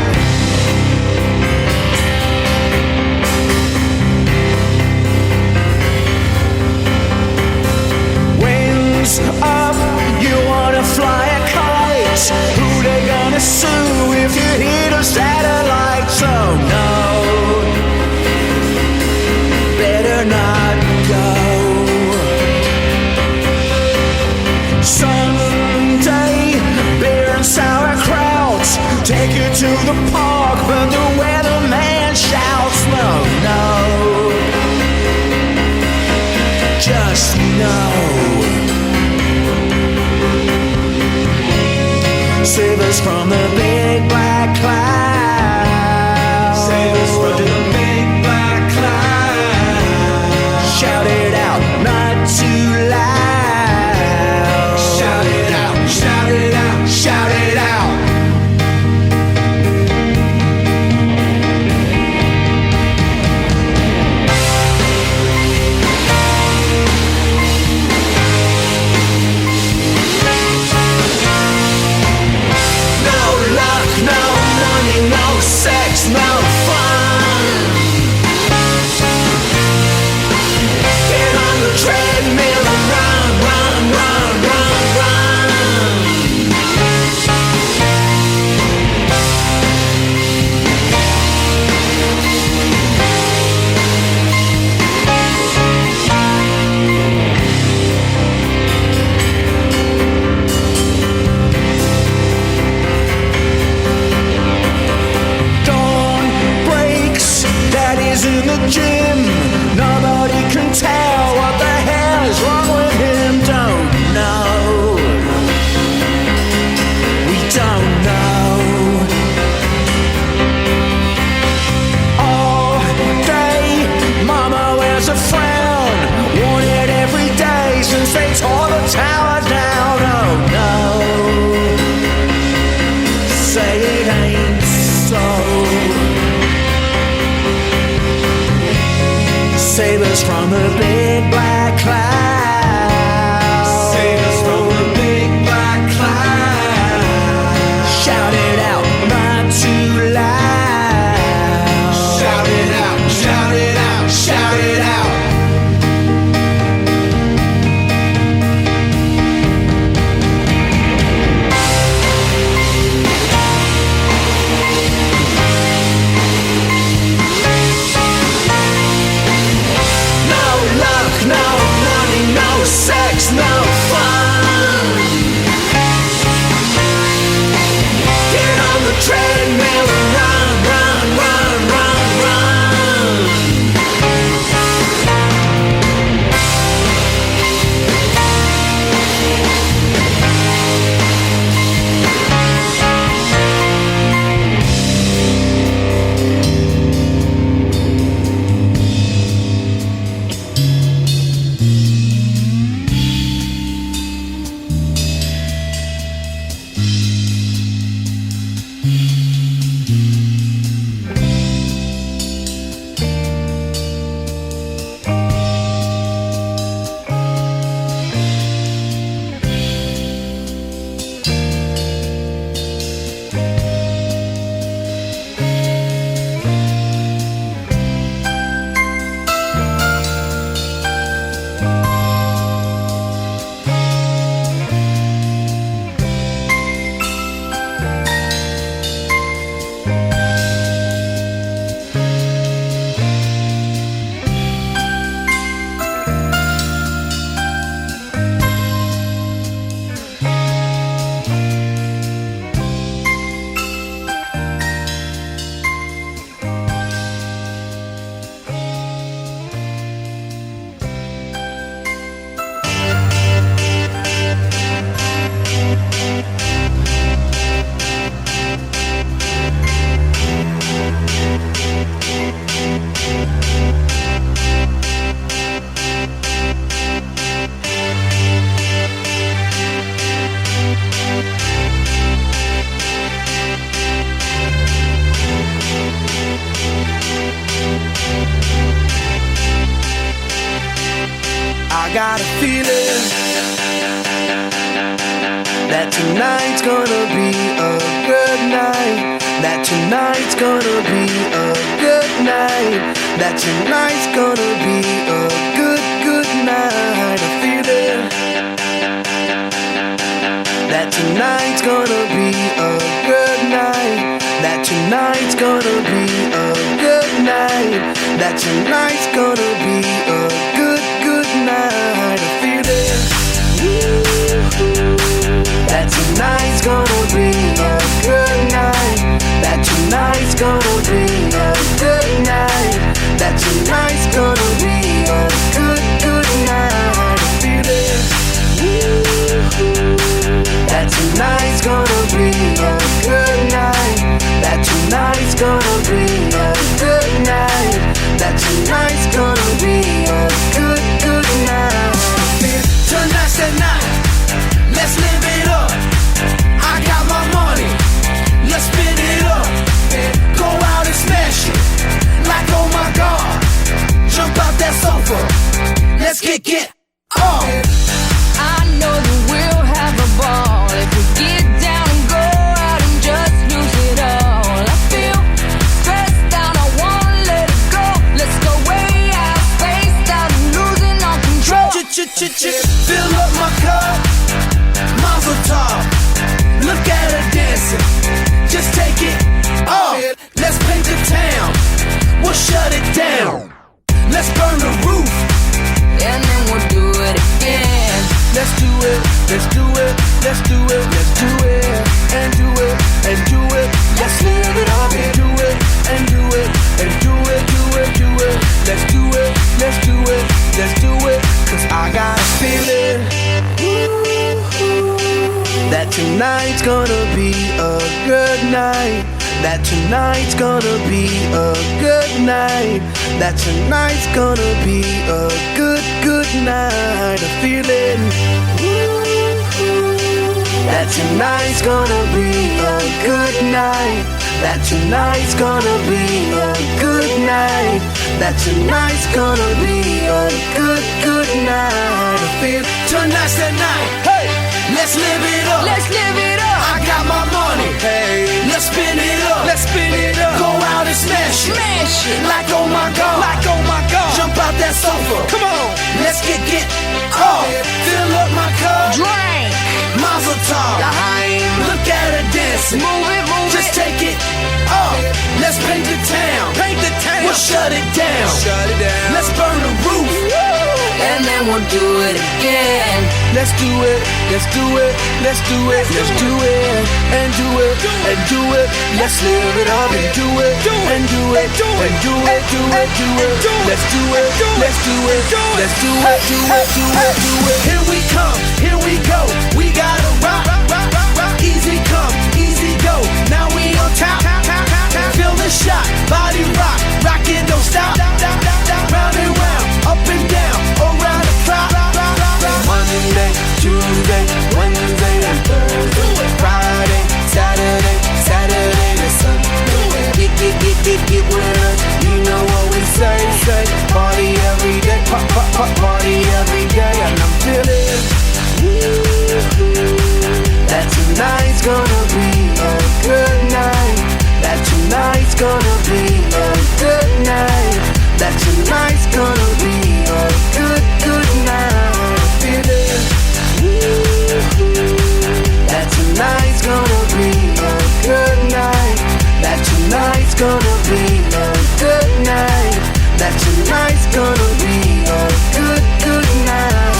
Wings up, you wanna fly a kite. Who they gonna sue if you hit a satellite? So no, better not go. Someday, beer and sauerkraut take you to the park, but the weatherman shouts no, no. Just no. Save us from the big black cloud. Save us from the big black cloud. Shout it out, not too loud. Shout it out, shout it out, shout it out. No luck, no money, tore the tower down. Oh no, say it ain't so. Save us from the big black cloud. Save us from the big black cloud. Shout it out, not too loud. Shout it out, shout it out, shout it out. No money, no sex, no fun. Get on the treadmill and run, run, run, run, run. I got a feeling that tonight's gonna be a good night. That tonight's gonna be a good night. That tonight's gonna be a good, good night. A feeling that tonight's gonna be a good night. That tonight's gonna be a good night. That tonight's gonna be a good, good night. A feeling that tonight's gonna be a good night. That tonight's gonna be a good night. That tonight's gonna be a good, good night. A feeling that tonight's gonna be a good night. That tonight's gonna be a good night. That tonight's gonna be a good, good night. Tonight's the night, let's live it up. I got my money, let's spin it up. Go out and smash it, like oh my God. Jump out that sofa, let's kick it off. I know that we'll have a ball if we get down and go out and just lose it all. I feel stressed out, I wanna let it go. Let's go way out, spaced out and losing all control. Fill up my cup, Mazel tov. Look at her dancing, just take it off. Let's paint the town, we'll shut it down. Let's burn the roof, and then we'll do it again. Let's do it, let's do it, let's do it, let's do it, and do it, and do it. Let's live it up and do it, and do it, and do it, do it, do it. Let's do it, let's do it, let's do it. Cause I got a feeling that tonight's gonna be a good night. that tonight's gonna be a good night, that tonight's gonna be a good night. I'm feeling that tonight's gonna be a good night, that tonight's gonna be a good night, that tonight's gonna be a good night. I feel tonight's the night. Hey, let's live it up. Let's live it up. I got my money. Hey, let's spin it up. Let's spin it up. Go out and smash it. Smash it. Like oh my god. Like oh my god. Jump out that sofa. Come on. Let's get off. Fill up my cup. Drink. Mazel tov. Look at her dancing. Move it, move it. Just take it off. Let's paint the town. Paint the town. We'll shut it down. Shut it down. Let's burn the roof. And then we'll do it again. Let's do it. Let's do it. Let's do it. Let's do it. And do it. And do it. Let's live it up and do it. And do it. And do it. Do it. Do it. Let's do it. Let's do it. Let's do it. Do it. Do it. Do it. Here we come. Here we go. We gotta rock. Easy come. Easy go. Now we on top. Feel the shot. Body rock. Rockin', don't stop. Round and round. Up and down. Around the clock. Monday, Tuesday, Wednesday, and Thursday. Friday, Saturday, Saturday to Sunday. Get with us. You know what we say. Party every day. Party every day. And I'm feeling that tonight's gonna be a good night. That tonight's gonna be a good night. That tonight's gonna be a good night. Feeling that tonight's gonna be a good night. That tonight's gonna be a good night. That tonight's gonna be a good night.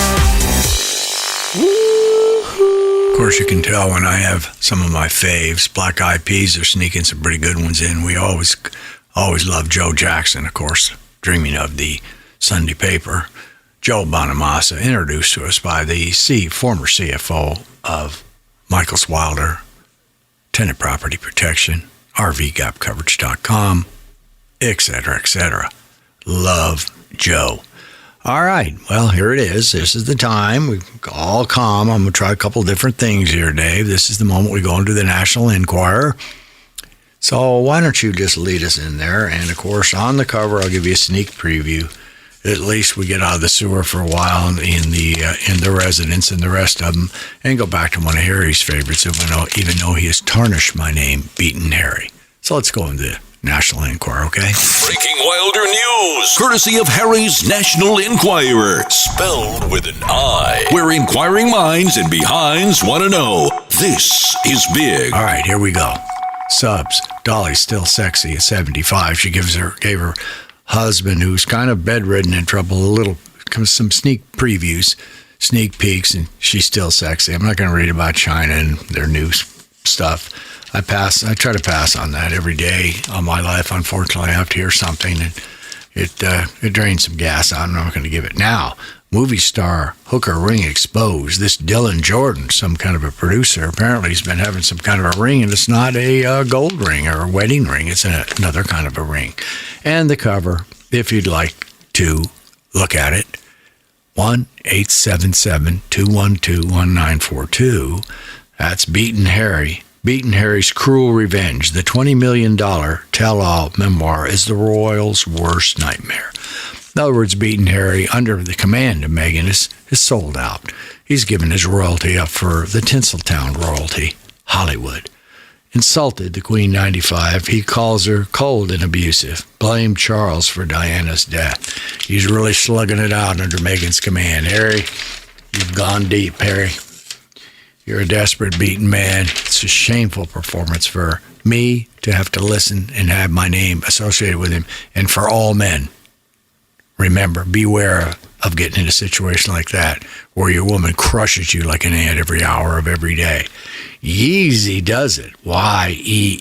Of course, you can tell when I have some of my faves. Black Eyed Peas are sneaking some pretty good ones in. We always love Joe Jackson, of course, dreaming of the Sunday paper. Joe Bonamassa, introduced to us by the former CFO of Michaels Wilder, Tenant Property Protection, RVGapCoverage.com, etc., etc. Love Joe. All right, well, here it is. This is the time. We all calm. I'm going to try a couple different things here, Dave. This is the moment we go into the National Enquirer. So why don't you just lead us in there? And, of course, on the cover, I'll give you a sneak preview. At least we get out of the sewer for a while in the residence and the rest of them, and go back to one of Harry's favorites, even though he has tarnished my name, Beaten Harry. So let's go into the National Enquirer, okay? Breaking Wilder news, courtesy of Harry's National Enquirer, spelled with an I, where inquiring minds and behinds want to know. This is big. All right, here we go. Subs. Dolly's still sexy at 75. She gave her husband, who's kind of bedridden, in trouble, some sneak previews, sneak peeks, and she's still sexy. I'm not going to read about China and their new stuff. I try to pass on that every day of my life. Unfortunately, I have to hear something, and it drains some gas out. I'm not going to give it. Now, movie star hooker ring exposed. This Dylan Jordan, some kind of a producer, apparently he's been having some kind of a ring, and it's not a gold ring or a wedding ring. It's another kind of a ring. And the cover, if you'd like to look at it, 1-877-212-1942. That's Beaten Harry. Beaten Harry's Cruel Revenge. The $20 million tell-all memoir is the royals' worst nightmare. In other words, Beaten Harry, under the command of Meghan, is sold out. He's given his royalty up for the Tinseltown royalty, Hollywood. Insulted the Queen 95, he calls her cold and abusive. Blamed Charles for Diana's death. He's really slugging it out under Meghan's command. Harry, you've gone deep, Harry. You're a desperate, beaten man. It's a shameful performance for me to have to listen and have my name associated with him, and for all men. Remember, beware of getting in a situation like that where your woman crushes you like an ant every hour of every day. Yeezy does it. Y-E-E-Z-Y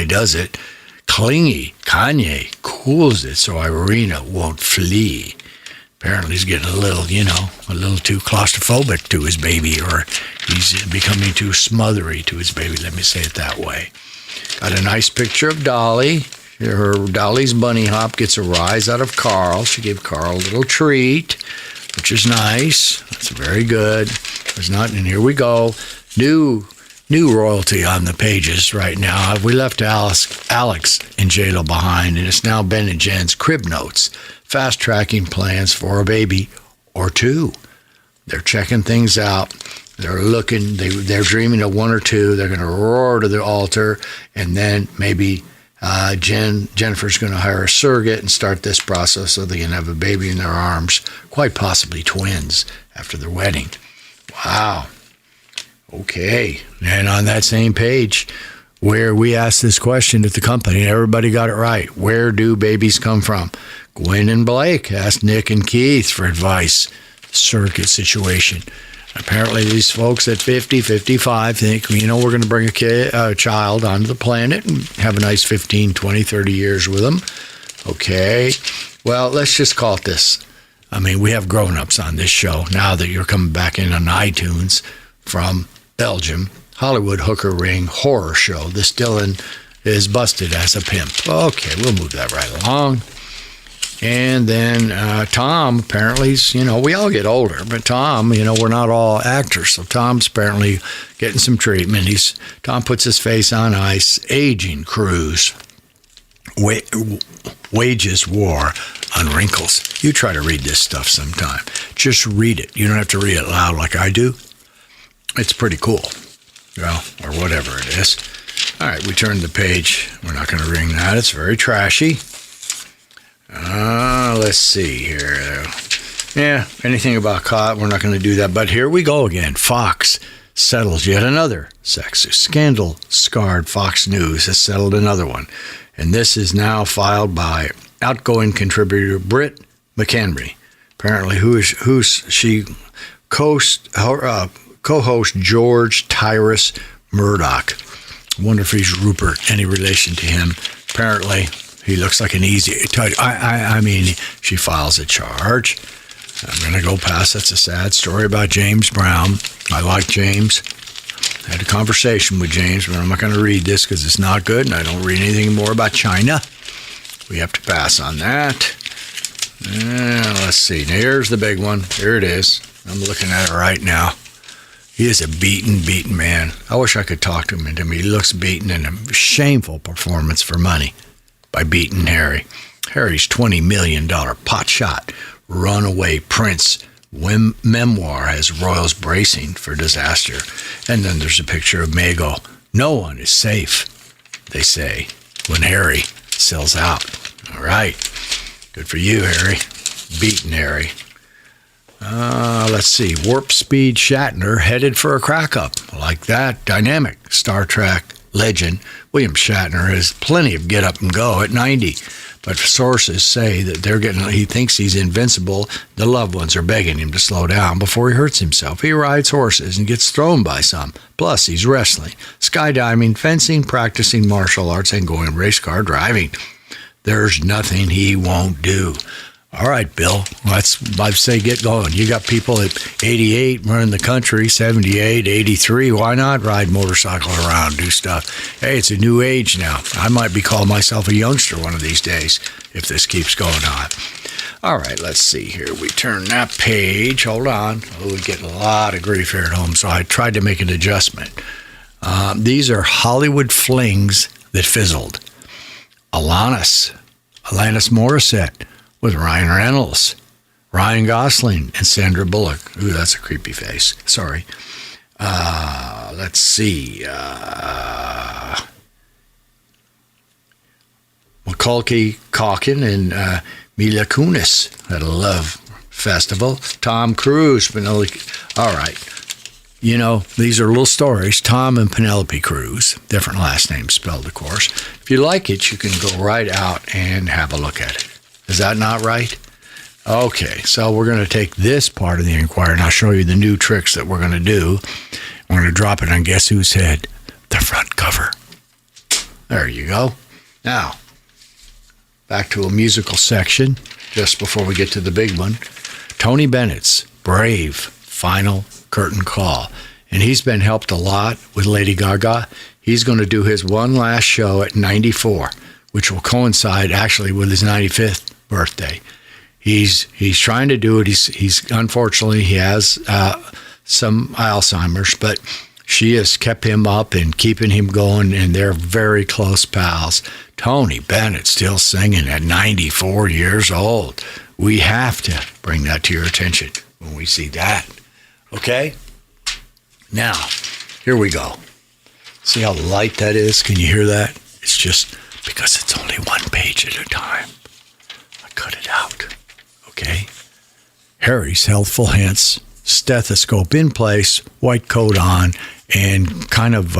does it. Clingy, Kanye cools it so Irina won't flee. Apparently he's getting a little too claustrophobic to his baby, or he's becoming too smothery to his baby. Let me say it that way. Got a nice picture of Dolly. Dolly's bunny hop gets a rise out of Carl. She gave Carl a little treat, which is nice. That's very good. And here we go. New royalty on the pages right now. We left Alex and J-Lo behind, and it's now Ben and Jen's crib notes. Fast-tracking plans for a baby or two. They're checking things out. They're looking. They're dreaming of one or two. They're going to roar to the altar, and then maybe Jennifer's going to hire a surrogate and start this process so they can have a baby in their arms, quite possibly twins, after their wedding. Wow. Okay. And on that same page, where we asked this question at the company, everybody got it right. Where do babies come from? Gwen and Blake asked Nick and Keith for advice. Surrogate situation. Apparently these folks at 50, 55 think, we're going to bring a child onto the planet and have a nice 15, 20, 30 years with them. Okay. Well, let's just call it this. We have grown-ups on this show now that you're coming back in on iTunes from Belgium. Hollywood hooker ring horror show. This Dylan is busted as a pimp. Okay, we'll move that right along. And then Tom, apparently, we all get older, but Tom, we're not all actors. So Tom's apparently getting some treatment. Tom puts his face on ice, aging cruise, wages war on wrinkles. You try to read this stuff sometime. Just read it. You don't have to read it loud like I do. It's pretty cool. Well, or whatever it is. All right, we turned the page. We're not going to ring that. It's very trashy. Let's see here. Yeah, anything about caught, we're not going to do that. But here we go again. Fox settles yet another sex scandal. Scarred Fox News has settled another one. And this is now filed by outgoing contributor Britt McHenry. Apparently, who's she? Co-host George Tyrus Murdoch. I wonder if he's Rupert, any relation to him. Apparently, he looks like an easy... she files a charge. I'm going to go past. That's a sad story about James Brown. I like James. I had a conversation with James, but I'm not going to read this because it's not good, and I don't read anything more about China. We have to pass on that. Let's see. Now, here's the big one. Here it is. I'm looking at it right now. He is a beaten man. I wish I could talk to him into me. He looks beaten, and a shameful performance for money by beating Harry. Harry's $20 million potshot runaway prince memoir has royals bracing for disaster. And then there's a picture of Mago. No one is safe, they say, when Harry sells out. All right. Good for you, Harry. Beaten Harry. Let's see. Warp Speed Shatner headed for a crack-up. Like that. Dynamic Star Trek legend William Shatner has plenty of get up and go at 90. But sources say that he thinks he's invincible. The loved ones are begging him to slow down before he hurts himself. He rides horses and gets thrown by some. Plus, he's wrestling, skydiving, fencing, practicing martial arts, and going race car driving. There's nothing he won't do. All right, Bill, I'd say get going. You got people at 88 running the country, 78, 83. Why not ride motorcycle around, do stuff? Hey, it's a new age now. I might be calling myself a youngster one of these days if this keeps going on. All right, let's see here. We turn that page. Hold on. Oh, we get a lot of grief here at home, so I tried to make an adjustment. These are Hollywood flings that fizzled. Alanis Morissette with Ryan Reynolds, Ryan Gosling, and Sandra Bullock. Ooh, that's a creepy face. Sorry. Let's see. Macaulay Culkin and Mila Kunis at a love festival. Tom Cruise, Penelope. All right. You know, these are little stories. Tom and Penelope Cruz, different last names spelled, of course. If you like it, you can go right out and have a look at it. Is that not right? Okay, so we're going to take this part of the inquiry, and I'll show you the new tricks that we're going to do. We're going to drop it on Guess Whose head? The front cover. There you go. Now, back to a musical section, just before we get to the big one. Tony Bennett's brave final curtain call. And he's been helped a lot with Lady Gaga. He's going to do his one last show at 94, which will coincide actually with his 95th birthday. He's trying to do it. He's unfortunately, he has some Alzheimer's, but she has kept him up and keeping him going, and they're very close pals. Tony Bennett still singing at 94 years old. We have to bring that to your attention when we see that. Okay? Now, here we go. See how light that is? Can you hear that? It's just because it's only one page at a time. I cut it out. Okay? Harry's healthful hints, stethoscope in place, white coat on, and kind of,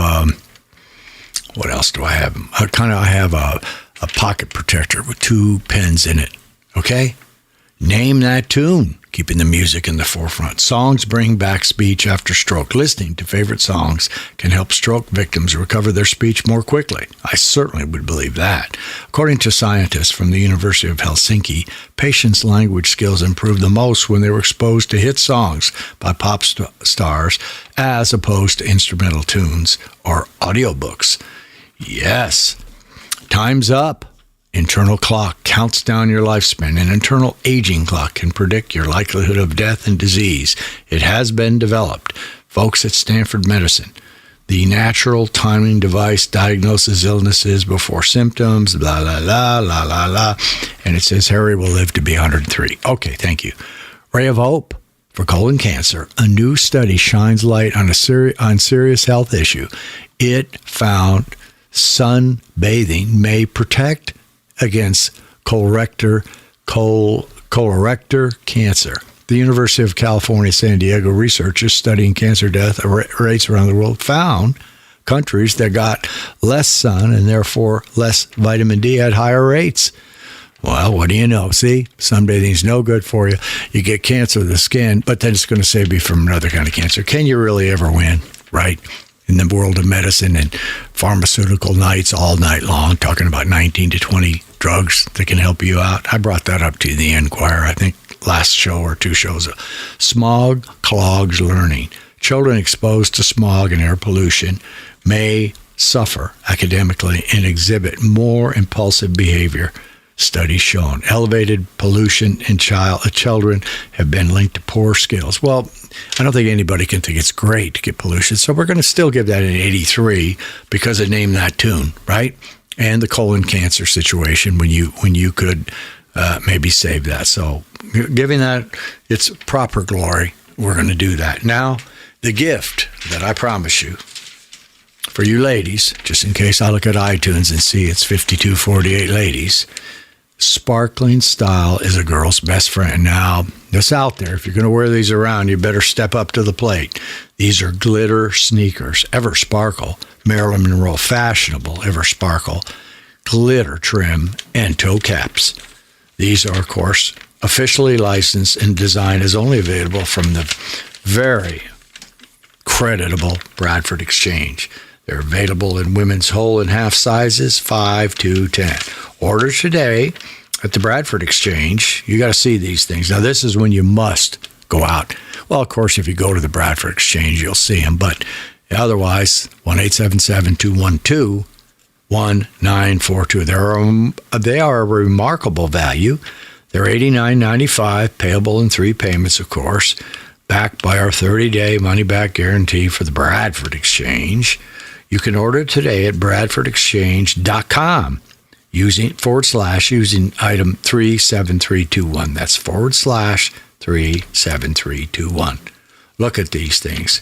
what else do I have? I have a pocket protector with 2 pens in it. Okay? Name that tune. Keeping the music in the forefront. Songs bring back speech after stroke. Listening to favorite songs can help stroke victims recover their speech more quickly. I certainly would believe that. According to scientists from the University of Helsinki, patients' language skills improved the most when they were exposed to hit songs by pop stars as opposed to instrumental tunes or audiobooks. Yes. Time's up. Internal clock counts down your lifespan. An internal aging clock can predict your likelihood of death and disease. It has been developed. Folks at Stanford Medicine, the natural timing device diagnoses illnesses before symptoms, blah, la, la, la, la, la. And it says Harry will live to be 103. Okay, thank you. Ray of hope for colon cancer. A new study shines light on on serious health issue. It found sunbathing may protect against colorectal cancer. The University of California, San Diego researchers studying cancer death rates around the world found countries that got less sun and therefore less vitamin D had higher rates. Well, what do you know? See, sunbathing is no good for you. You get cancer of the skin, but then it's going to save you from another kind of cancer. Can you really ever win, right? In the world of medicine and pharmaceutical nights all night long, talking about 19 to 20 drugs that can help you out. I brought that up to the Enquirer, I think last show or 2 shows. Smog clogs learning. Children exposed to smog and air pollution may suffer academically and exhibit more impulsive behavior. Studies shown elevated pollution in children have been linked to poor skills. Well, I don't think anybody can think it's great to get pollution, so we're going to still give that an 83 because it named that tune, right? And the colon cancer situation when you could maybe save that. So giving that its proper glory, we're going to do that. Now, the gift that I promise you, for you ladies, just in case I look at iTunes and see it's 5248 ladies, sparkling style is a girl's best friend. Now, that's out there. If you're going to wear these around, you better step up to the plate. These are glitter sneakers, Ever Sparkle, Marilyn Monroe fashionable Ever Sparkle, glitter trim, and toe caps. These are, of course, officially licensed and design is only available from the very creditable Bradford Exchange. They're available in women's whole and half sizes, 5 to 10. Order today at the Bradford Exchange. You got to see these things. Now, this is when you must go out. Well, of course, if you go to the Bradford Exchange, you'll see them. But otherwise, 1-877-212-1942. They are a remarkable value. They're $89.95, payable in 3 payments, of course, backed by our 30-day money-back guarantee for the Bradford Exchange. You can order today at bradfordexchange.com using item 37321. That's /37321. Look at these things.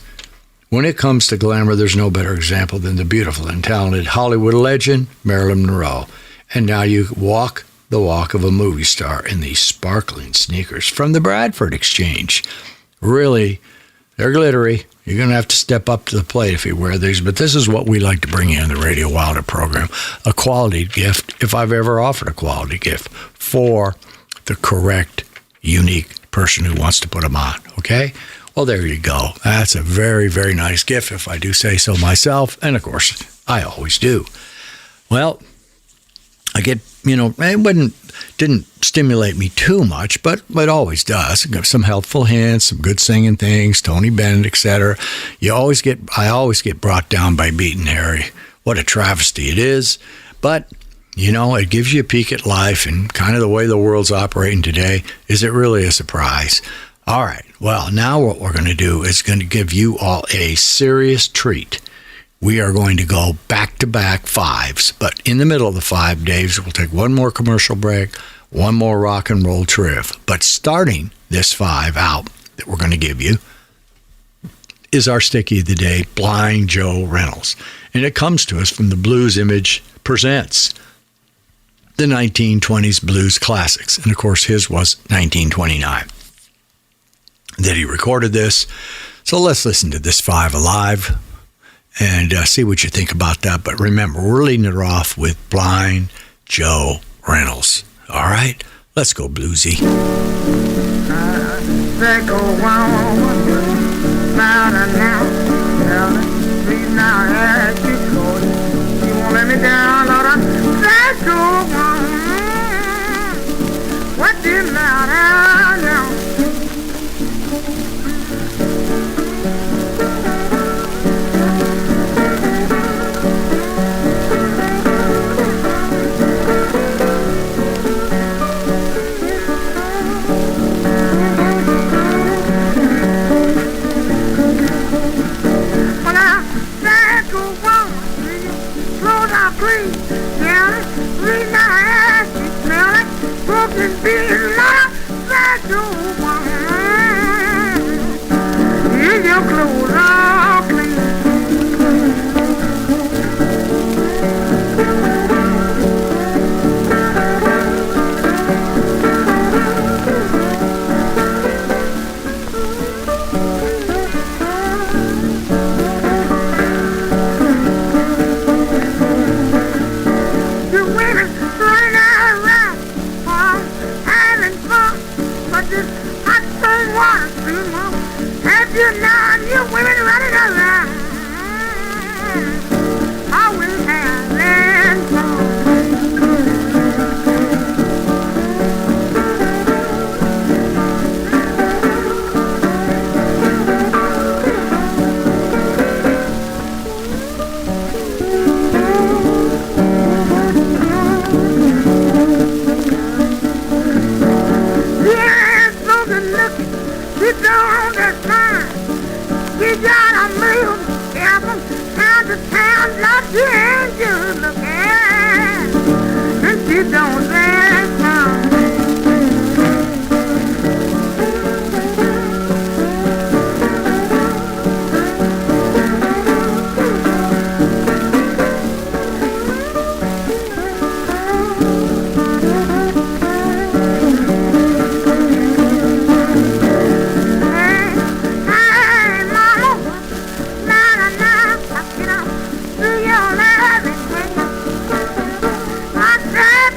When it comes to glamour, there's no better example than the beautiful and talented Hollywood legend, Marilyn Monroe. And now you walk the walk of a movie star in these sparkling sneakers from the Bradford Exchange. Really, they're glittery. You're going to have to step up to the plate if you wear these, but this is what we like to bring you in the Radio Wilder program, a quality gift, if I've ever offered a quality gift, for the correct, unique person who wants to put them on, okay? Well, there you go. That's a very, very nice gift, if I do say so myself, and of course, I always do. Well, I get it didn't stimulate me too much, but it always does. Some helpful hints, some good singing things, Tony Bennett, etc. I always get brought down by Beating Harry. What a travesty it is. But, it gives you a peek at life and kind of the way the world's operating today. Is it really a surprise? All right. Well, now what we're going to do is going to give you all a serious treat. We are going to go back-to-back fives, but in the middle of the 5 days, we'll take one more commercial break, one more rock and roll triv. But starting this 5 out that we're going to give you is our sticky of the day, Blind Joe Reynolds. And it comes to us from the Blues Image Presents the 1920s blues classics. And of course, his was 1929 that he recorded this. So let's listen to this 5 alive and see what you think about that. But remember, we're leading it off with Blind Joe Reynolds. All right, let's go bluesy. What did now?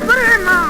Put him on.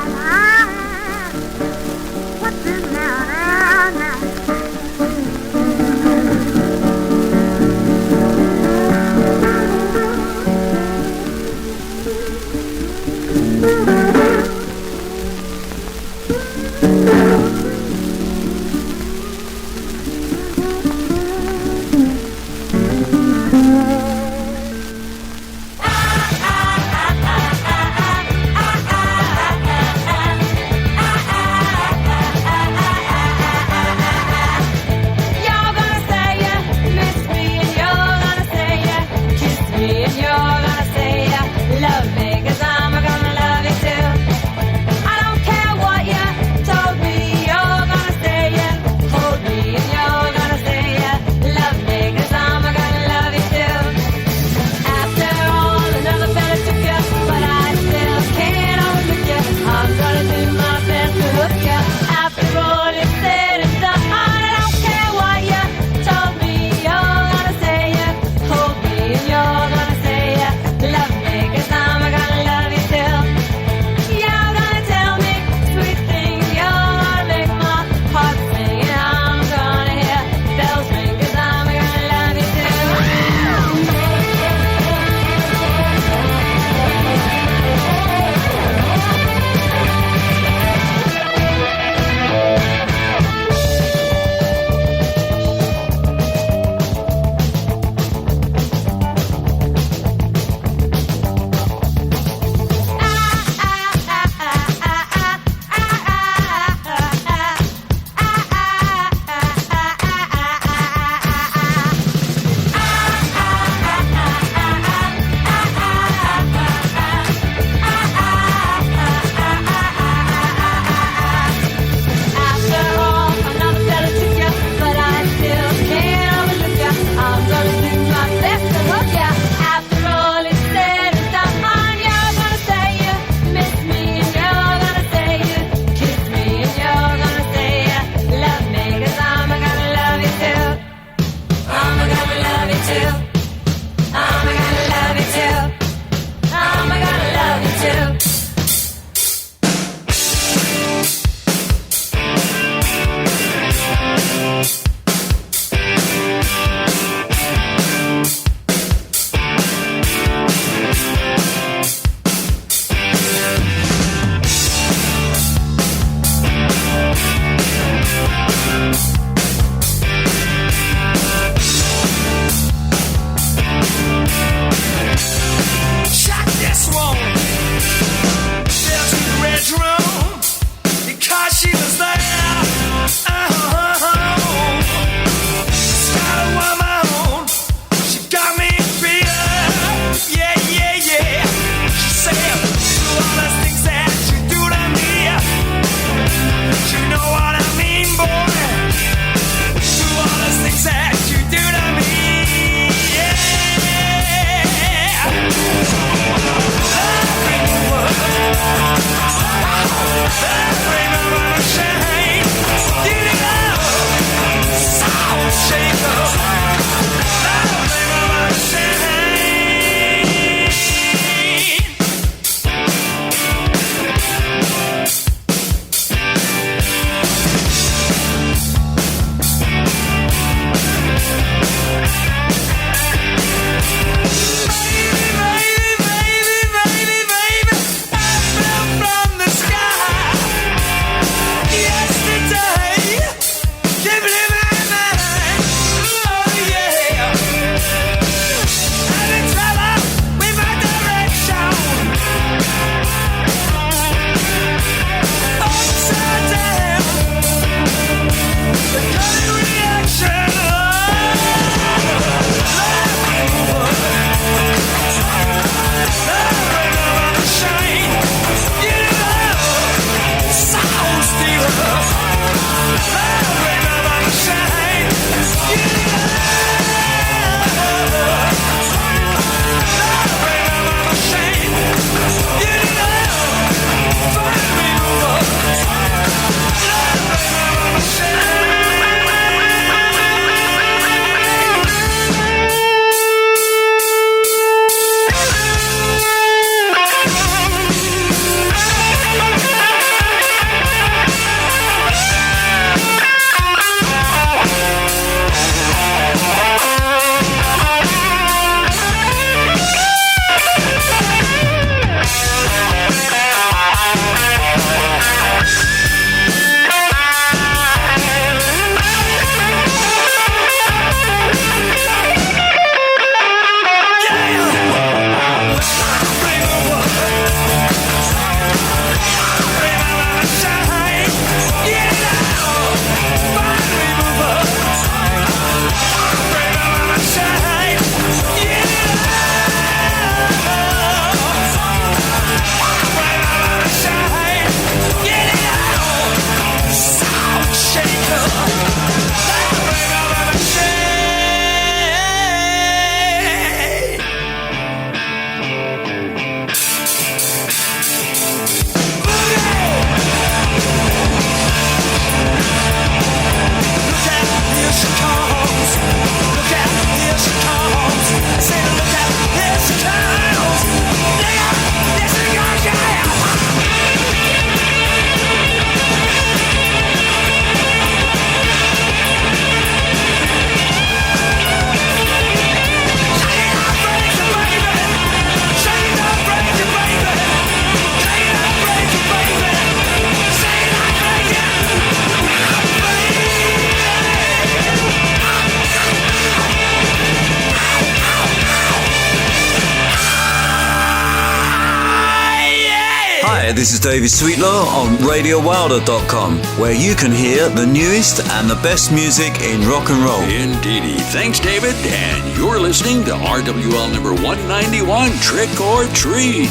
there, this is David Sweetlaw on RadioWilder.com, where you can hear the newest and the best music in rock and roll. Indeedy. Thanks, David. And you're listening to RWL number 191, Trick or Treat.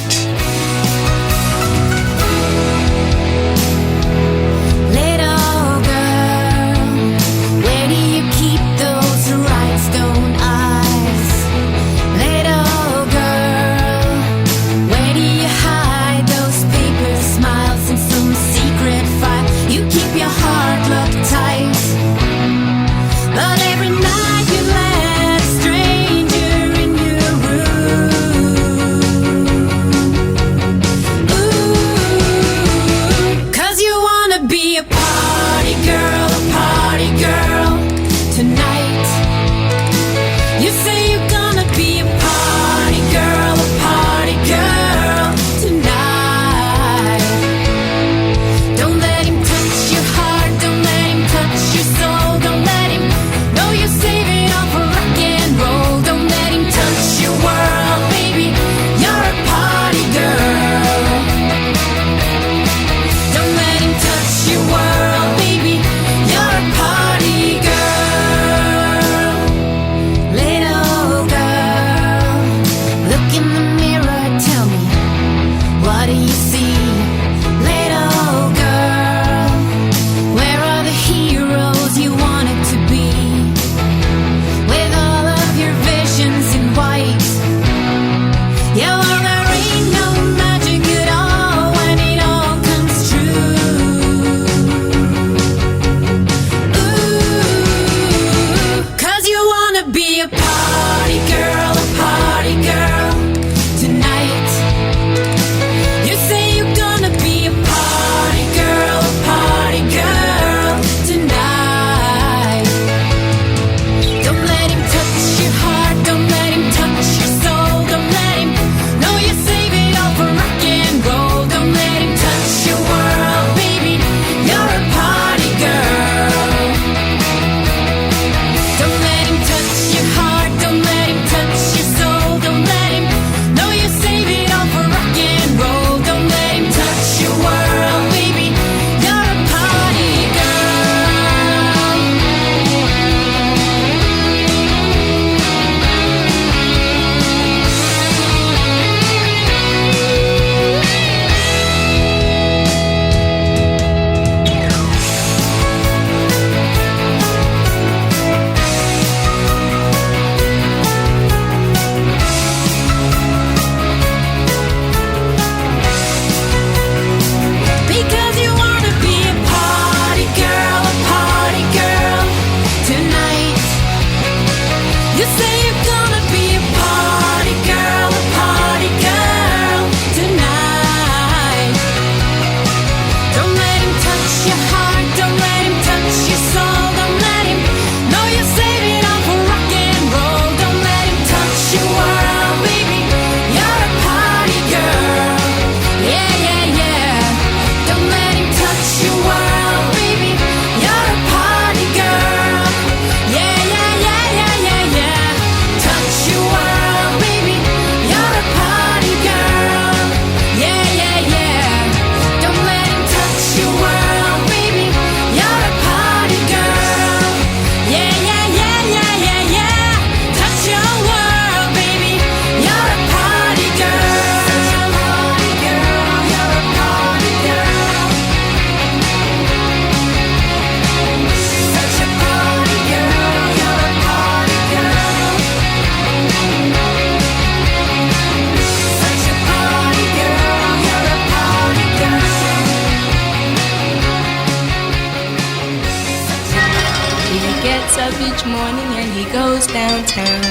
each morning and he goes downtown,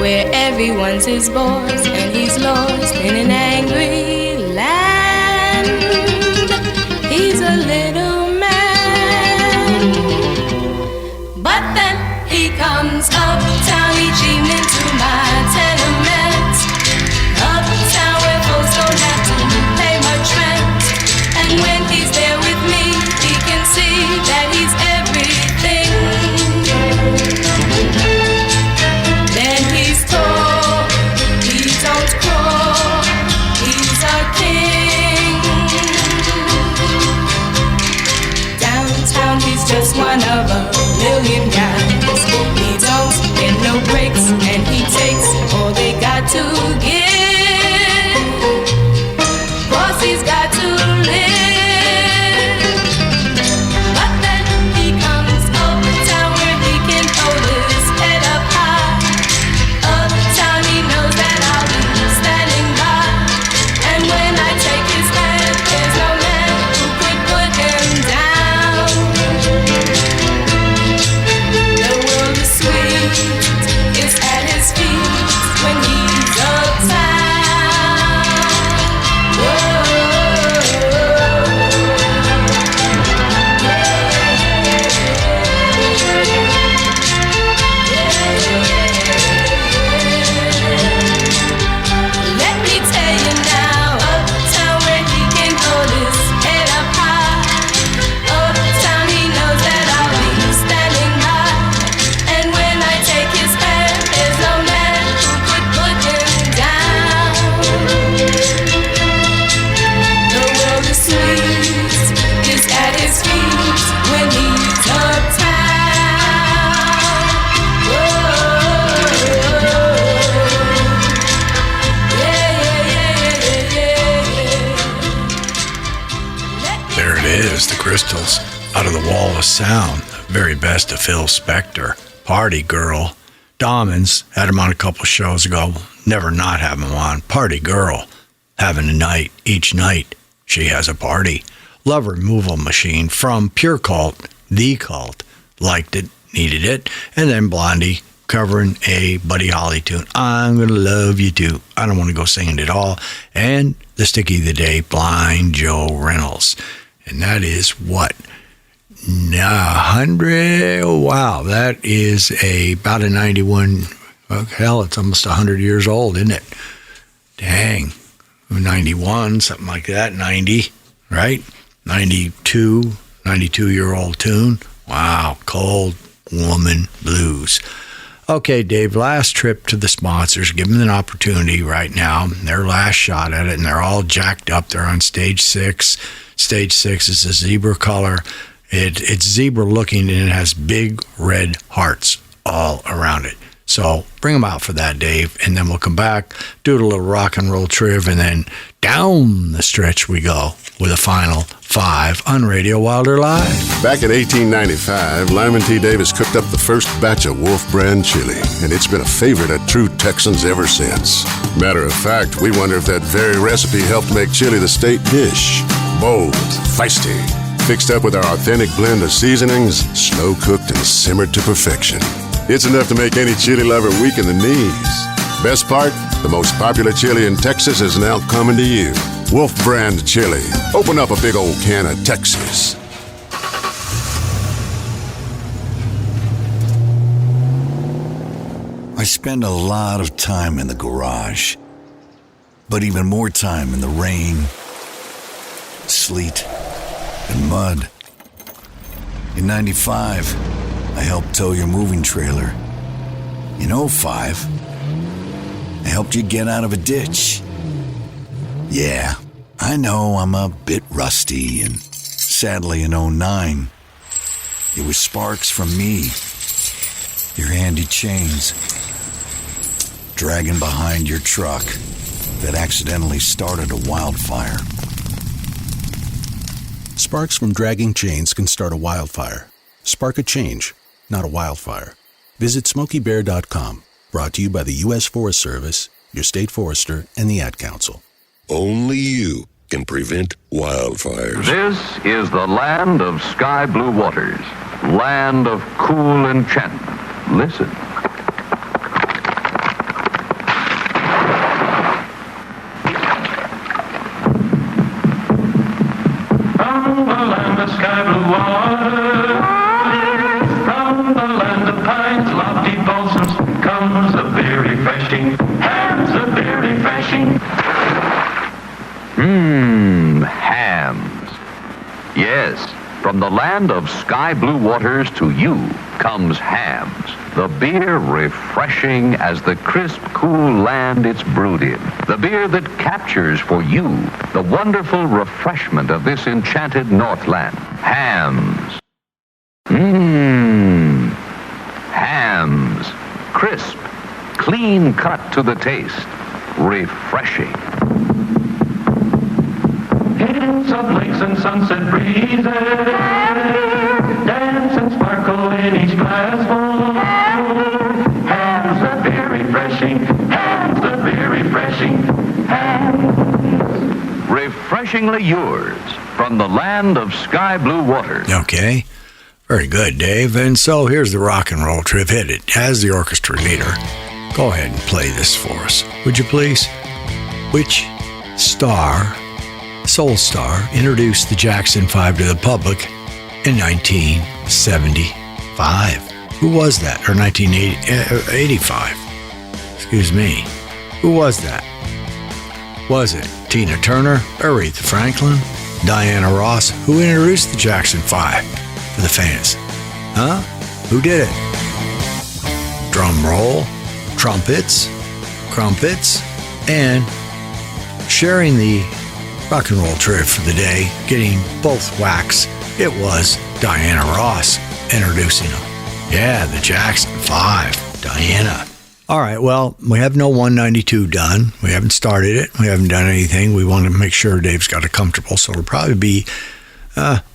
where everyone's his boss and he's lost in an angry land. He's a little man, but then he comes uptown each evening to my tenement, uptown where folks don't have to pay much rent. And when he's there with me, he can see that he's everything. Then he's tall, he don't crawl, he's a king. streets when he's uptown. Let me tell you now, uptown where he can hold his head up high. Uptown he knows that I'll be standing by. And when I take his hand, there's no man who could put him down. The world is sweet, is at his feet when he's uptown. There it is, the Crystals, Out of the Wall of Sound, very best of Phil Spector, Party Girl. Dahlmanns had him on a couple shows ago, never not have him on. Party Girl, having a night, each night she has a party. Love Removal Machine from Pure Cult, The Cult, liked it, needed it. And then Blondie covering a Buddy Holly tune, I'm Gonna Love You Too. I don't want to go singing it all. And the Sticky of the Day, Blind Joe Reynolds. And that is what? 100? Wow, that is about a 91. Well, hell, it's almost 100 years old, isn't it? Dang. 91, something like that. 90, right? 92-year-old tune. Wow, Cold Woman Blues. Okay, Dave, last trip to the sponsors. Give them an opportunity right now. Their last shot at it, and they're all jacked up. They're on stage 6. Stage 6 is a zebra color. It's zebra looking, and it has big red hearts all around it. So bring them out for that, Dave, and then we'll come back, do a little rock and roll triv, and then down the stretch we go with a final 5 on Radio Wilder Live. Back in 1895, Lyman T. Davis cooked up the first batch of Wolf brand chili, and it's been a favorite at True Texans ever since. Matter of fact, we wonder if that very recipe helped make chili the state dish. Bold, feisty, fixed up with our authentic blend of seasonings, slow cooked and simmered to perfection. It's enough to make any chili lover weak in the knees. Best part, the most popular chili in Texas is now coming to you. Wolf brand chili. Open up a big old can of Texas. I spend a lot of time in the garage, but even more time in the rain, sleet, and mud. In 95, I helped tow your moving trailer. In 05, I helped you get out of a ditch. Yeah, I know I'm a bit rusty, and sadly in 09, it was sparks from me, your handy chains, dragging behind your truck that accidentally started a wildfire. Sparks from dragging chains can start a wildfire. Spark a change, not a wildfire. Visit SmokeyBear.com. Brought to you by the U.S. Forest Service, your state forester, and the Ad Council. Only you can prevent wildfires. This is the land of sky blue waters, land of cool enchantment. Listen. From the land of sky blue waters, from the land of pines, lofty balsams, comes a beer refreshing, hams a beer refreshing. Hams. Yes, from the land of sky blue waters to you comes Hams, the beer refreshing as the crisp, cool land it's brewed in. The beer that captures for you the wonderful refreshment of this enchanted Northland. Hams. Hams. Crisp, clean cut to the taste. Refreshing. Hills of lakes and sunset breezes, dance and sparkle in each glassful. Hams a beer refreshing, hams a beer refreshing, hams. Refreshingly yours from the land of sky blue waters. Okay. Very good, Dave. And so here's the rock and roll trip. Hit it as the orchestra leader. Go ahead and play this for us, would you please? Which star, soul star, introduced the Jackson 5 to the public in 1975? Who was that? Or 1985? Excuse me. Who was that? Was it Tina Turner, Aretha Franklin, Diana Ross? Who introduced the Jackson 5 for the fans? Huh? Who did it? Drum roll, trumpets, crumpets, and sharing the rock and roll trip for the day, getting both whacks, it was Diana Ross introducing them. Yeah, the Jackson 5, Diana. All right, well, we have no 192 done. We haven't started it. We haven't done anything. We want to make sure Dave's got it comfortable, so it'll probably be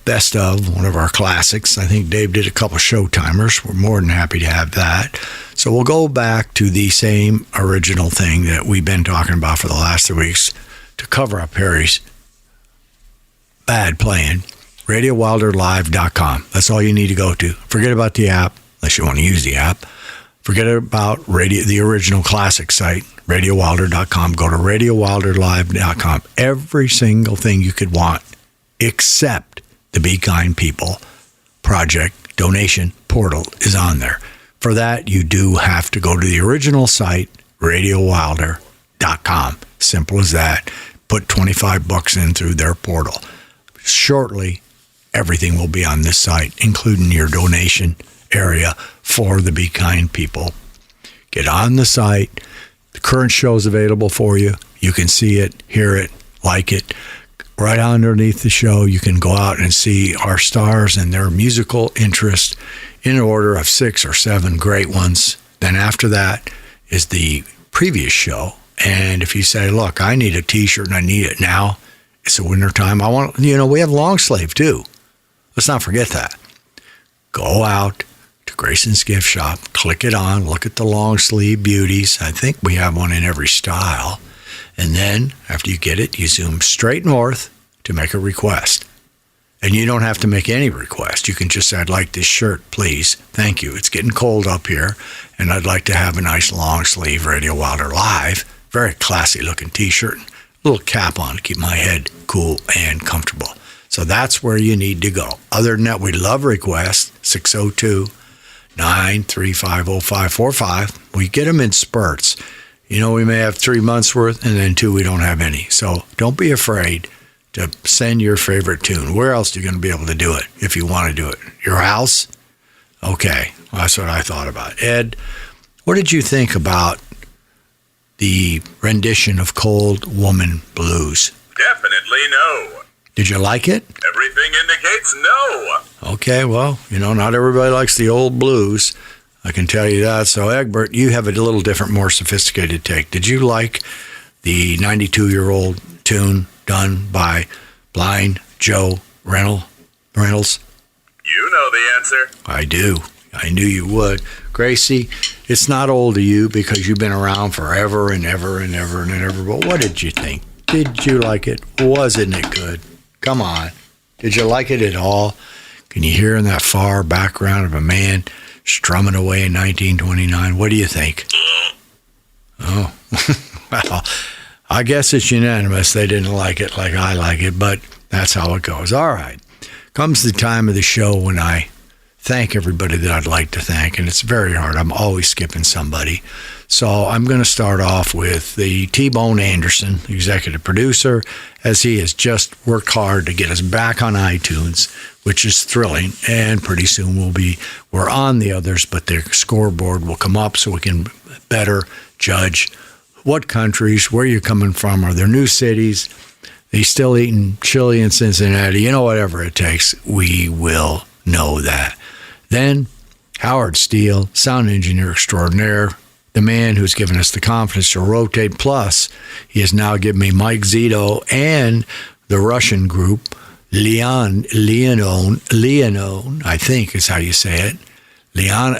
best of one of our classics. I think Dave did a couple show timers. We're more than happy to have that. So we'll go back to the same original thing that we've been talking about for the last 3 weeks to cover up Harry's bad playing. RadioWilderLive.com. That's all you need to go to. Forget about the app, unless you want to use the app. Forget about the original classic site, RadioWilder.com. Go to RadioWilderLive.com. Every single thing you could want, except the Be Kind People Project donation portal is on there. For that, you do have to go to the original site, RadioWilder.com. Simple as that. Put $25 in through their portal. Shortly, everything will be on this site, including your donation area for the Be Kind People. Get on the site. The current show is available for you. You can see it, hear it, like it. Right underneath the show, you can go out and see our stars and their musical interest in order of 6 or 7 great ones. Then after that is the previous show. And if you say, look, I need a t-shirt and I need it now, it's the winter time. We have long sleeve too. Let's not forget that. Go out to Grayson's Gift Shop, click it on, look at the long sleeve beauties. I think we have one in every style. And then after you get it, you zoom straight north to make a request. And you don't have to make any request. You can just say, I'd like this shirt, please. Thank you. It's getting cold up here, and I'd like to have a nice long sleeve Radio Wilder Live. Very classy looking t-shirt. A little cap on to keep my head cool and comfortable. So that's where you need to go. Other than that, we love requests. 602-935-0545. We get them in spurts. We may have 3 months worth, and then 2 we don't have any. So don't be afraid to send your favorite tune. Where else are you going to be able to do it if you want to do it? Your house? Okay, well, that's what I thought about. Ed, what did you think about the rendition of Cold Woman Blues? Definitely no. Did you like it? Everything indicates no. Okay, well, not everybody likes the old blues. I can tell you that. So, Egbert, you have a little different, more sophisticated take. Did you like the 92-year-old tune done by Blind Joe Reynolds? You know the answer. I do. I knew you would. Gracie, it's not old to you because you've been around forever and ever and ever and ever. But what did you think? Did you like it? Wasn't it good? Come on. Did you like it at all? Can you hear in that far background of a man strumming away in 1929? What do you think? Oh, well, I guess it's unanimous. They didn't like it like I like it, but that's how it goes. All right. Comes the time of the show when I thank everybody that I'd like to thank, and it's very hard. I'm always skipping somebody. So I'm going to start off with the T-Bone Anderson, executive producer, as he has just worked hard to get us back on iTunes, which is thrilling. And pretty soon we're on the others, but the scoreboard will come up so we can better judge what countries, where you're coming from, are there new cities, they still eating chili in Cincinnati, whatever it takes, we will know that. Then Howard Steele, sound engineer extraordinaire, the man who's given us the confidence to rotate. Plus, he has now given me Mike Zito and the Russian group, Leonon, I think is how you say it. I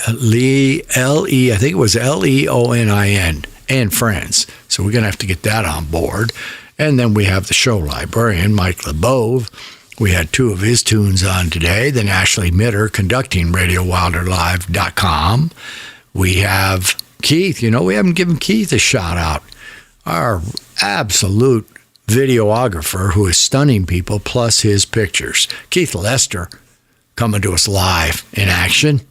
think it was Leonin, and friends. So we're going to have to get that on board. And then we have the show librarian, Mike LeBove. We had 2 of his tunes on today. Then Ashley Mitter conducting RadioWilderLive.com. We have Keith, we haven't given Keith a shout out. Our absolute videographer who is stunning people, plus his pictures. Keith Lester coming to us live in action.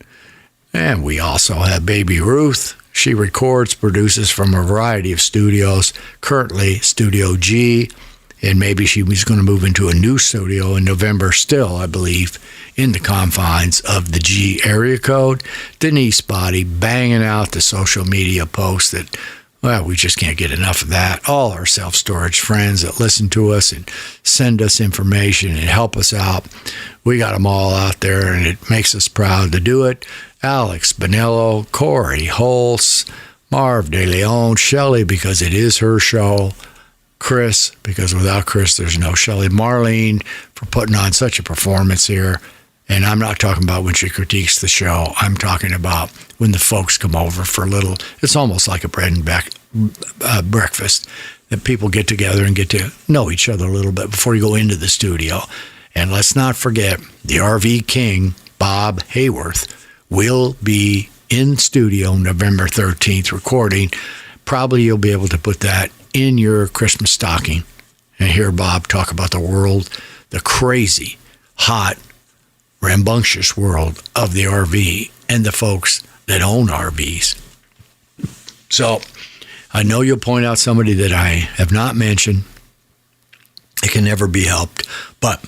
And we also have Baby Ruth. She records, produces from a variety of studios, currently Studio G, and maybe she was going to move into a new studio in November still, I believe, in the confines of the G area code. Denise Body banging out the social media posts that, well, we just can't get enough of that. All our self-storage friends that listen to us and send us information and help us out. We got them all out there, and it makes us proud to do it. Alex Bonello, Corey Holtz, Marv De Leon, Shelley, because it is her show, Chris, because without Chris, there's no Shelley, Marlene, for putting on such a performance here. And I'm not talking about when she critiques the show. I'm talking about when the folks come over for a little. It's almost like a bread and breakfast that people get together and get to know each other a little bit before you go into the studio. And let's not forget the RV King, Bob Hayworth, will be in studio November 13th recording. Probably you'll be able to put that in your Christmas stocking and hear Bob talk about the world, the crazy, hot, rambunctious world of the RV and the folks that own RVs. So I know you'll point out somebody that I have not mentioned. It can never be helped. But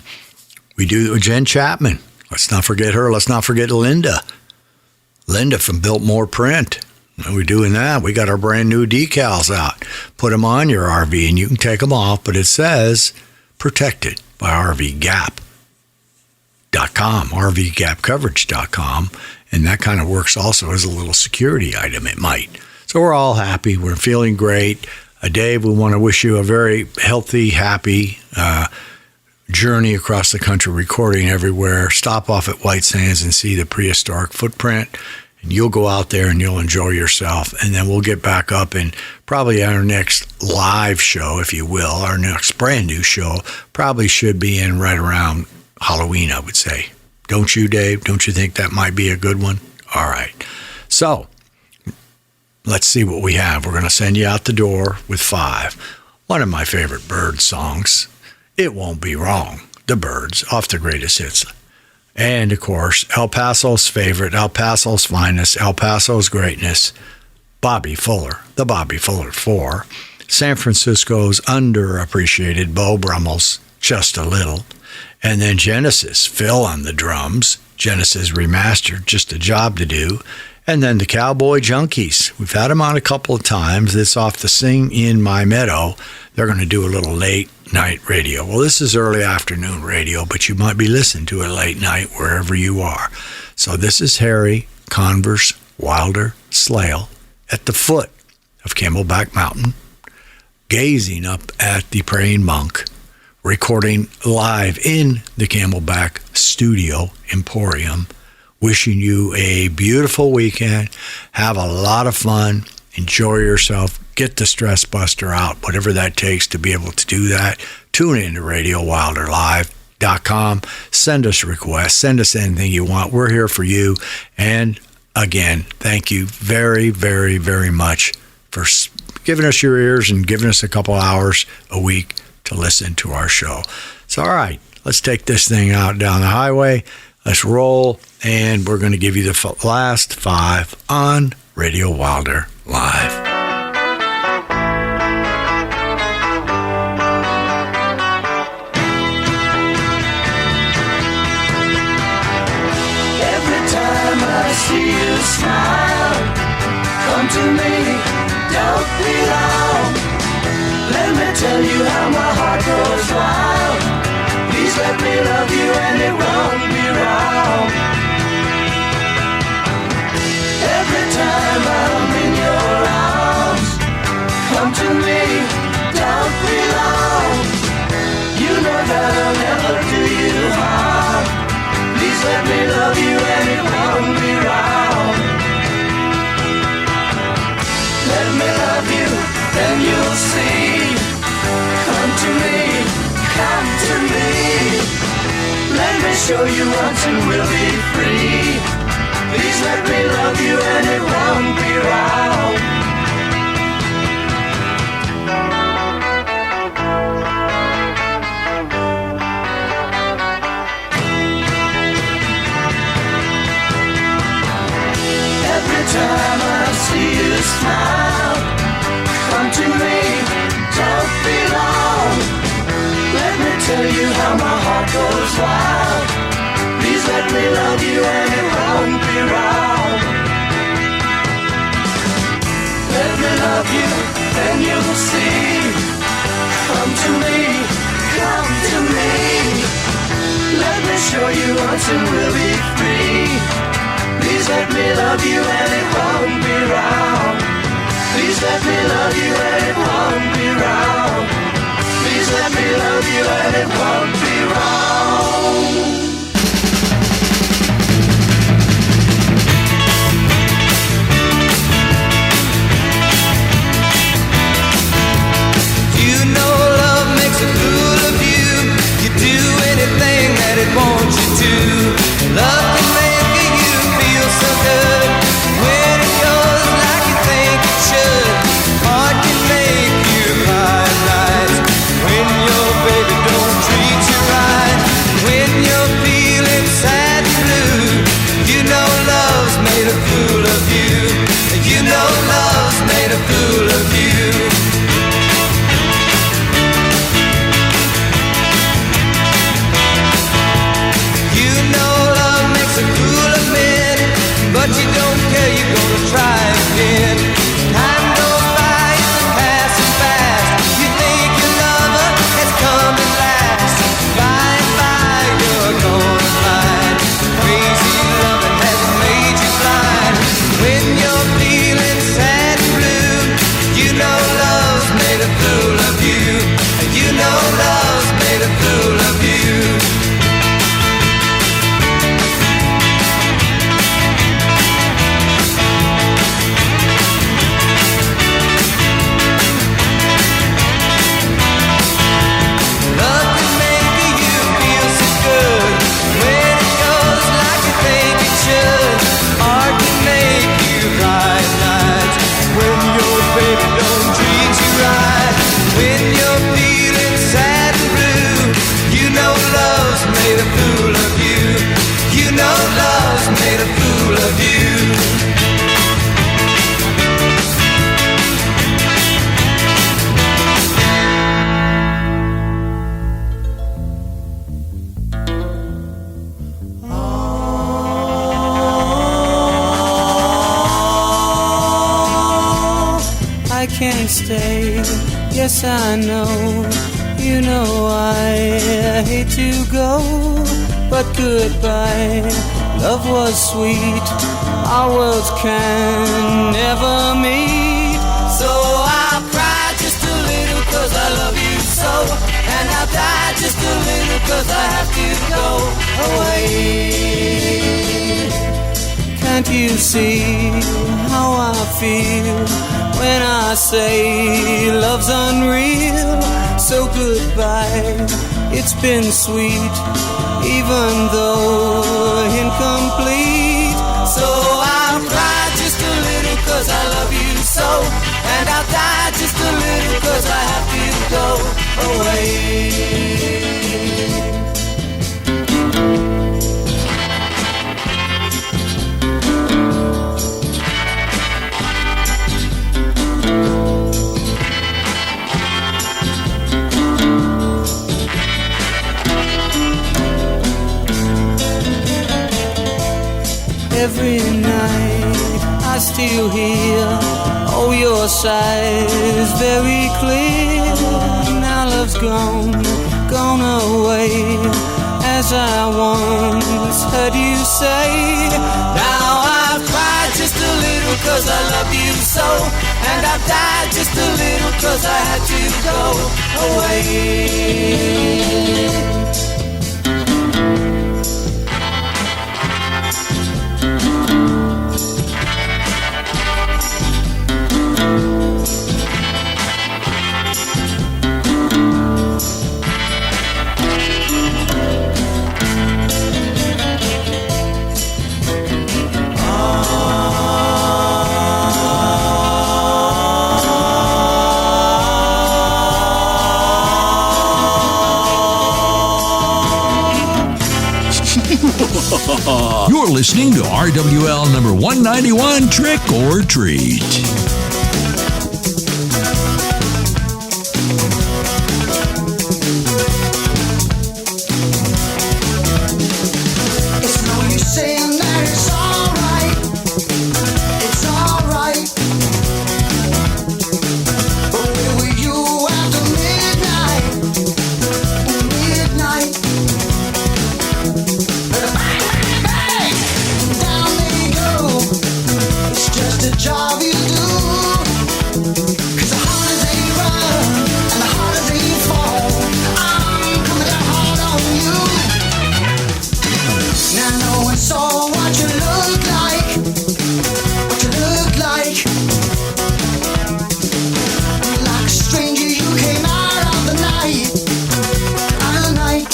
we do Jen Chapman. Let's not forget her. Let's not forget Linda. Linda from Biltmore Print. We're doing that. We got our brand new decals out. Put them on your RV and you can take them off, but it says protected by RVGap.com, RVGapCoverage.com, and that kind of works also as a little security item, it might. So we're all happy. We're feeling great. Dave, we want to wish you a very healthy, happy journey across the country, recording everywhere. Stop off at White Sands and see the prehistoric footprint. And you'll go out there and you'll enjoy yourself. And then we'll get back up and probably our next live show, if you will, our next brand new show, probably should be in right around Halloween, I would say. Don't you, Dave? Don't you think that might be a good one? All right. So let's see what we have. We're going to send you out the door with 5. One of my favorite Bird songs. It Won't Be Wrong. The Birds, off the greatest hits. And, of course, El Paso's favorite, El Paso's finest, El Paso's greatness, Bobby Fuller, the Bobby Fuller 4. San Francisco's underappreciated Beau Brummels, Just a Little. And then Genesis, Phil on the drums. Genesis Remastered, Just a Job to Do. And then the Cowboy Junkies. We've had them on a couple of times. It's off the Sing in My Meadow. They're going to do a little late night radio. Well, this is early afternoon radio, but you might be listening to it late night wherever you are. So this is Harry, Converse, Wilder, Slale at the foot of Camelback Mountain, gazing up at the Praying Monk, recording live in the Camelback Studio Emporium. Wishing you a beautiful weekend. Have a lot of fun. Enjoy yourself. Get the stress buster out, whatever that takes to be able to do that. Tune in to RadioWilderLive.com. Send us requests. Send us anything you want. We're here for you. And again, thank you very, very, very much for giving us your ears and giving us a couple hours a week to listen to our show. So, all right, let's take this thing out down the highway. Let's roll, and we're going to give you the last 5 on Radio Wilder Live. Every time I see you smile, come to me, don't be long. Let me tell you how my heart goes wild. Please let me love you and it won't be wrong. Every time I'm in your arms, come to me, don't be long. You know that I'll never do you harm. Please let me love you and it won't be wrong. Let me love you, then you'll see. Come to me, come to me. Let me show you once and we'll be free. Please let me love you and it won't be wrong. Every time I see you smile, come to me, don't be long. Let me tell you how my heart goes wild. Please let me love you and it won't be wrong. Let me love you, then you'll see. Come to me, come to me. Let me show you until we'll be free. Please let me love you and it won't be wrong. Please let me love you and it won't be wrong. Please let me love you and it won't be wrong. You know love makes a fool of you. You do anything that it wants you to. Love can make you feel so good when it goes like you think it should. Heart can make you cry at night when your baby don't treat you right. When you're feeling sad and blue, you know love's made a fool of you. You know love's made a fool of you. You know love makes a fool of men, but you don't care, you're gonna try again. Time goes by, it's passing fast. You think your lover has come at last. By and by, you're gonna find crazy loving has made you blind. When you're feeling sad and blue, you know love's made a fool of you. You know love's made a fool of you. Love can make you feel so good when it goes like you think it should. Art can make you cry at night when your baby don't treat you right. When you're feeling sad and blue, you know love's made a fool of you. You know love's made a fool of you. I can't stay, yes I know. You know I hate to go, but goodbye. Love was sweet, our worlds can never meet. So I'll cry just a little cause I love you so, and I'll die just a little cause I have to go away. Can't you see how I feel when I say love's unreal? So goodbye, it's been sweet, even though incomplete. So I'll cry just a little cause I love you so, and I'll die just a little cause I have to go away. Every night I still hear, oh, your sighs very clear. Now love's gone, gone away, as I once heard you say. Now I've cried just a little cause I love you so, and I've died just a little cause I had to go away. You're listening to RWL number 191, Trick or Treat. It's no use saying that it's alright. It's alright. But where were you after midnight? Midnight. Bang, bang, bang. Down they go. It's just a job you do. 'Cause the harder they run and the harder they fall, I'm coming down hard on you. Now no one saw what you look like, what you look like. Like a stranger you came out of the night, out of the night.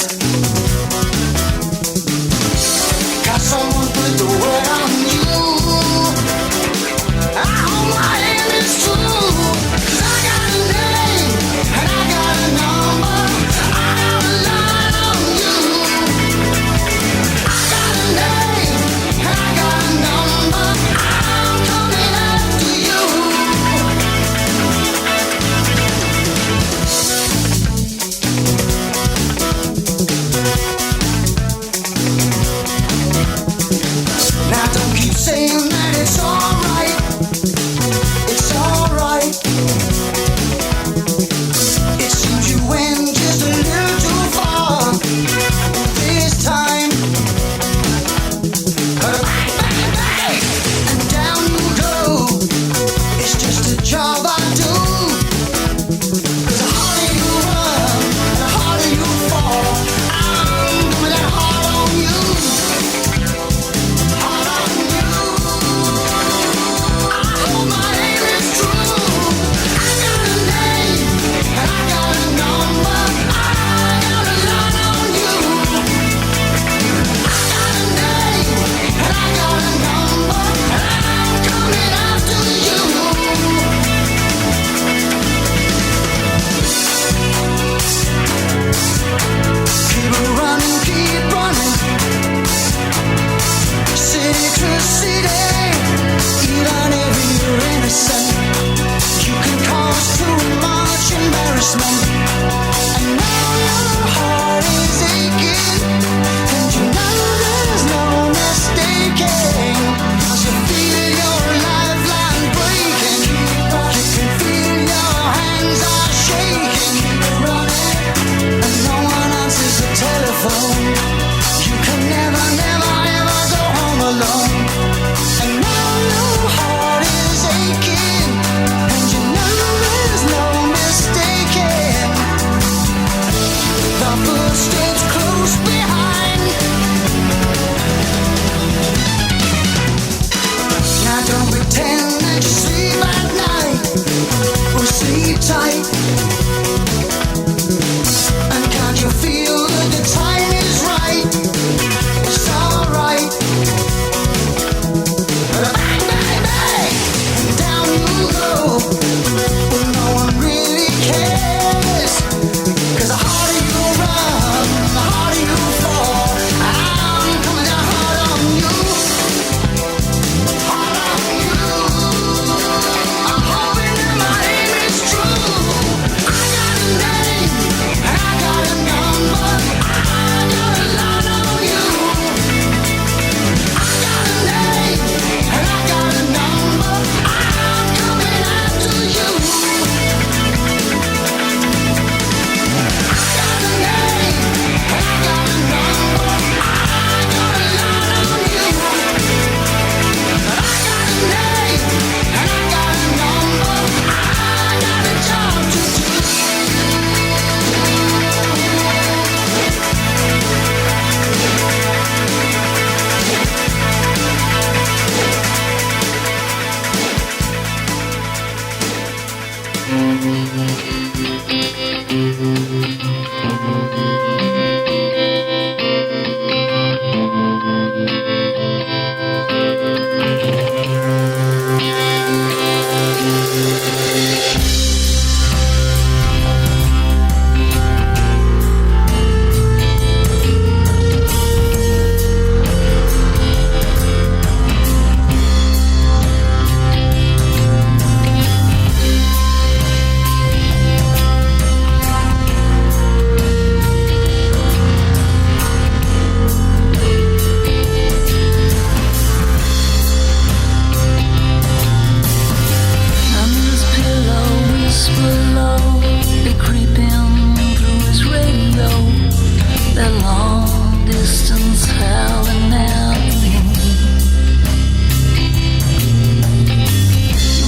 Got someone put the word on you. I hope my aim is true, 'cause I got a name and I got a number. I got a line on you. I got a name and I got a number. I'm coming after you. Now don't keep saying that it's alright. It's alright. It seems you went just a little too far this time. Bang, bang, bang, and down you go. It's just a job I do. 'Cause the harder you run, the harder you fall. I'm coming down hard on you. Hard on you. I hope my aim is true. I got a name and I got a number. I got a line on you. I got a name and I got a number. I'm coming after you. Keep running, keep running. City to city, even if you're innocent, you can cause too much embarrassment. And now your heart is aching, and you know there's no mistaking. 'Cause you feel your lifeline breaking. You can feel your hands are shaking. Keep running, and no one answers the telephone. You can never, never, ever go home alone. And now your heart is aching, and you know there's no mistaking. The footsteps close behind. Now don't pretend that you sleep at night, or sleep tight. And can't you feel that the time is right? It's alright. Bang, bang, bang, and down you go. But no one really cares. 'Cause the harder you run, the harder you fall. I'm coming down hard on you. Hard on you. I'm hoping that my aim is true. I got a name and I got a number. I got a line on you. I got a name and I got a number. I'm coming after you. I got a name and I got a number. I got a line on you. I got a name and I got a number. I got a job to do. distance howling at me.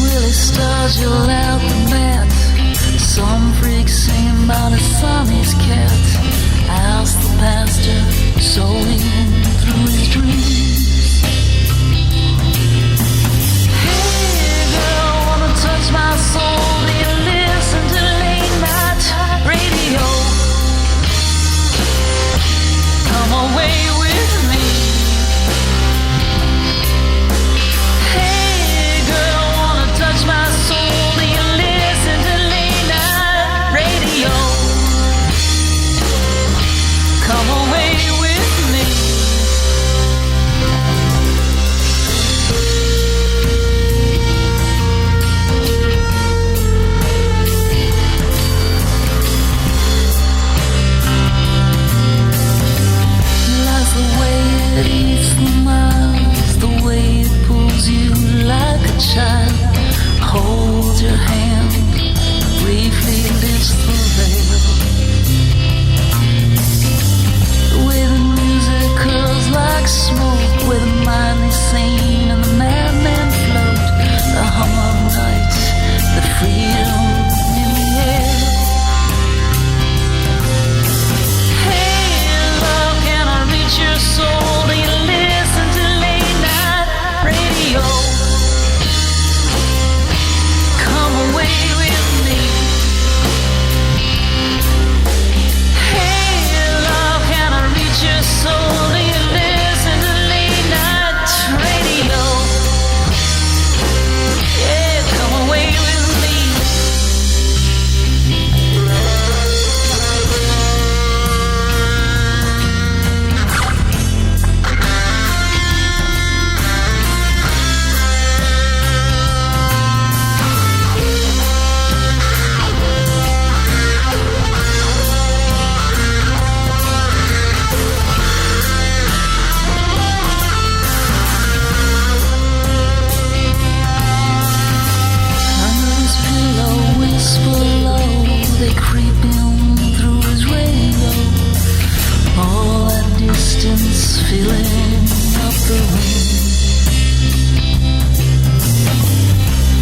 Willie Sturgill out the mat. Some freak singing about his son, his cat. Asked the pastor, solely through his dreams. Hey girl, wanna touch my soul? Do you listen to late night radio? Come away with me. Hey girl, wanna touch my soul? Do you listen to late night radio? Come away with me. Love's the way it eats the miles, the way it pulls you like a child. Holds your hand, briefly lifts the veil. The way the music curls like smoke, where the mind is sane and the madman float. The hum of night, the freedom in the air. Hey love, can I reach your soul? Do you listen to late night radio? Come away with me. Hey love, can I reach your soul? Do you listen to late night radio? Yeah, come away with me. Under his pillow, whisper low, they creep in through his radio. All that distance filling up the room.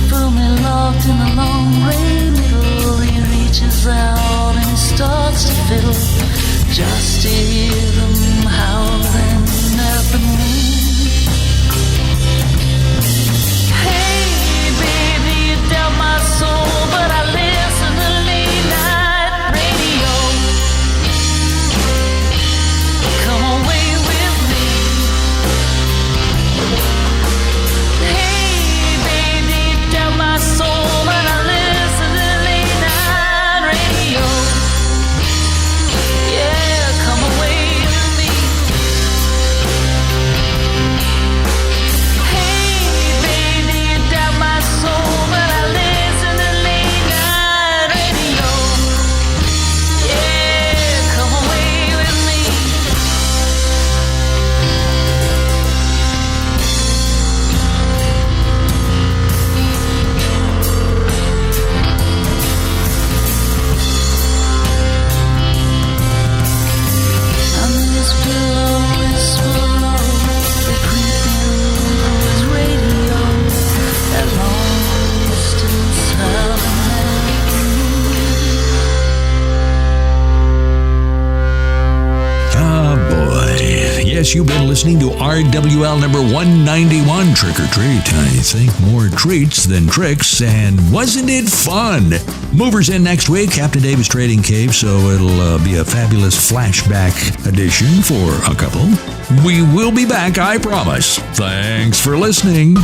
Firmly locked in the long gray middle, he reaches out and he starts to fiddle, just to hear them howling at the moon. Hey baby, you doubt my soul, but I listen to late night radio. Come away with me. Hey baby, you doubt my soul, but I listen to late night radio. Yeah, come away with me. Hey baby, you doubt my soul, but I listen to late night radio. Yeah, come away with me. Under his pillow, whisper low, they creep in through his radio. That long distance howling at the moon. Ah, boy. Yes, you've been listening to RWL number 191, Trick or Treat. I think more treats than tricks, and wasn't it fun? Movers in next week, Captain Davis Trading Cave, so it'll be a fabulous flashback edition for a couple. We will be back, I promise. Thanks for listening.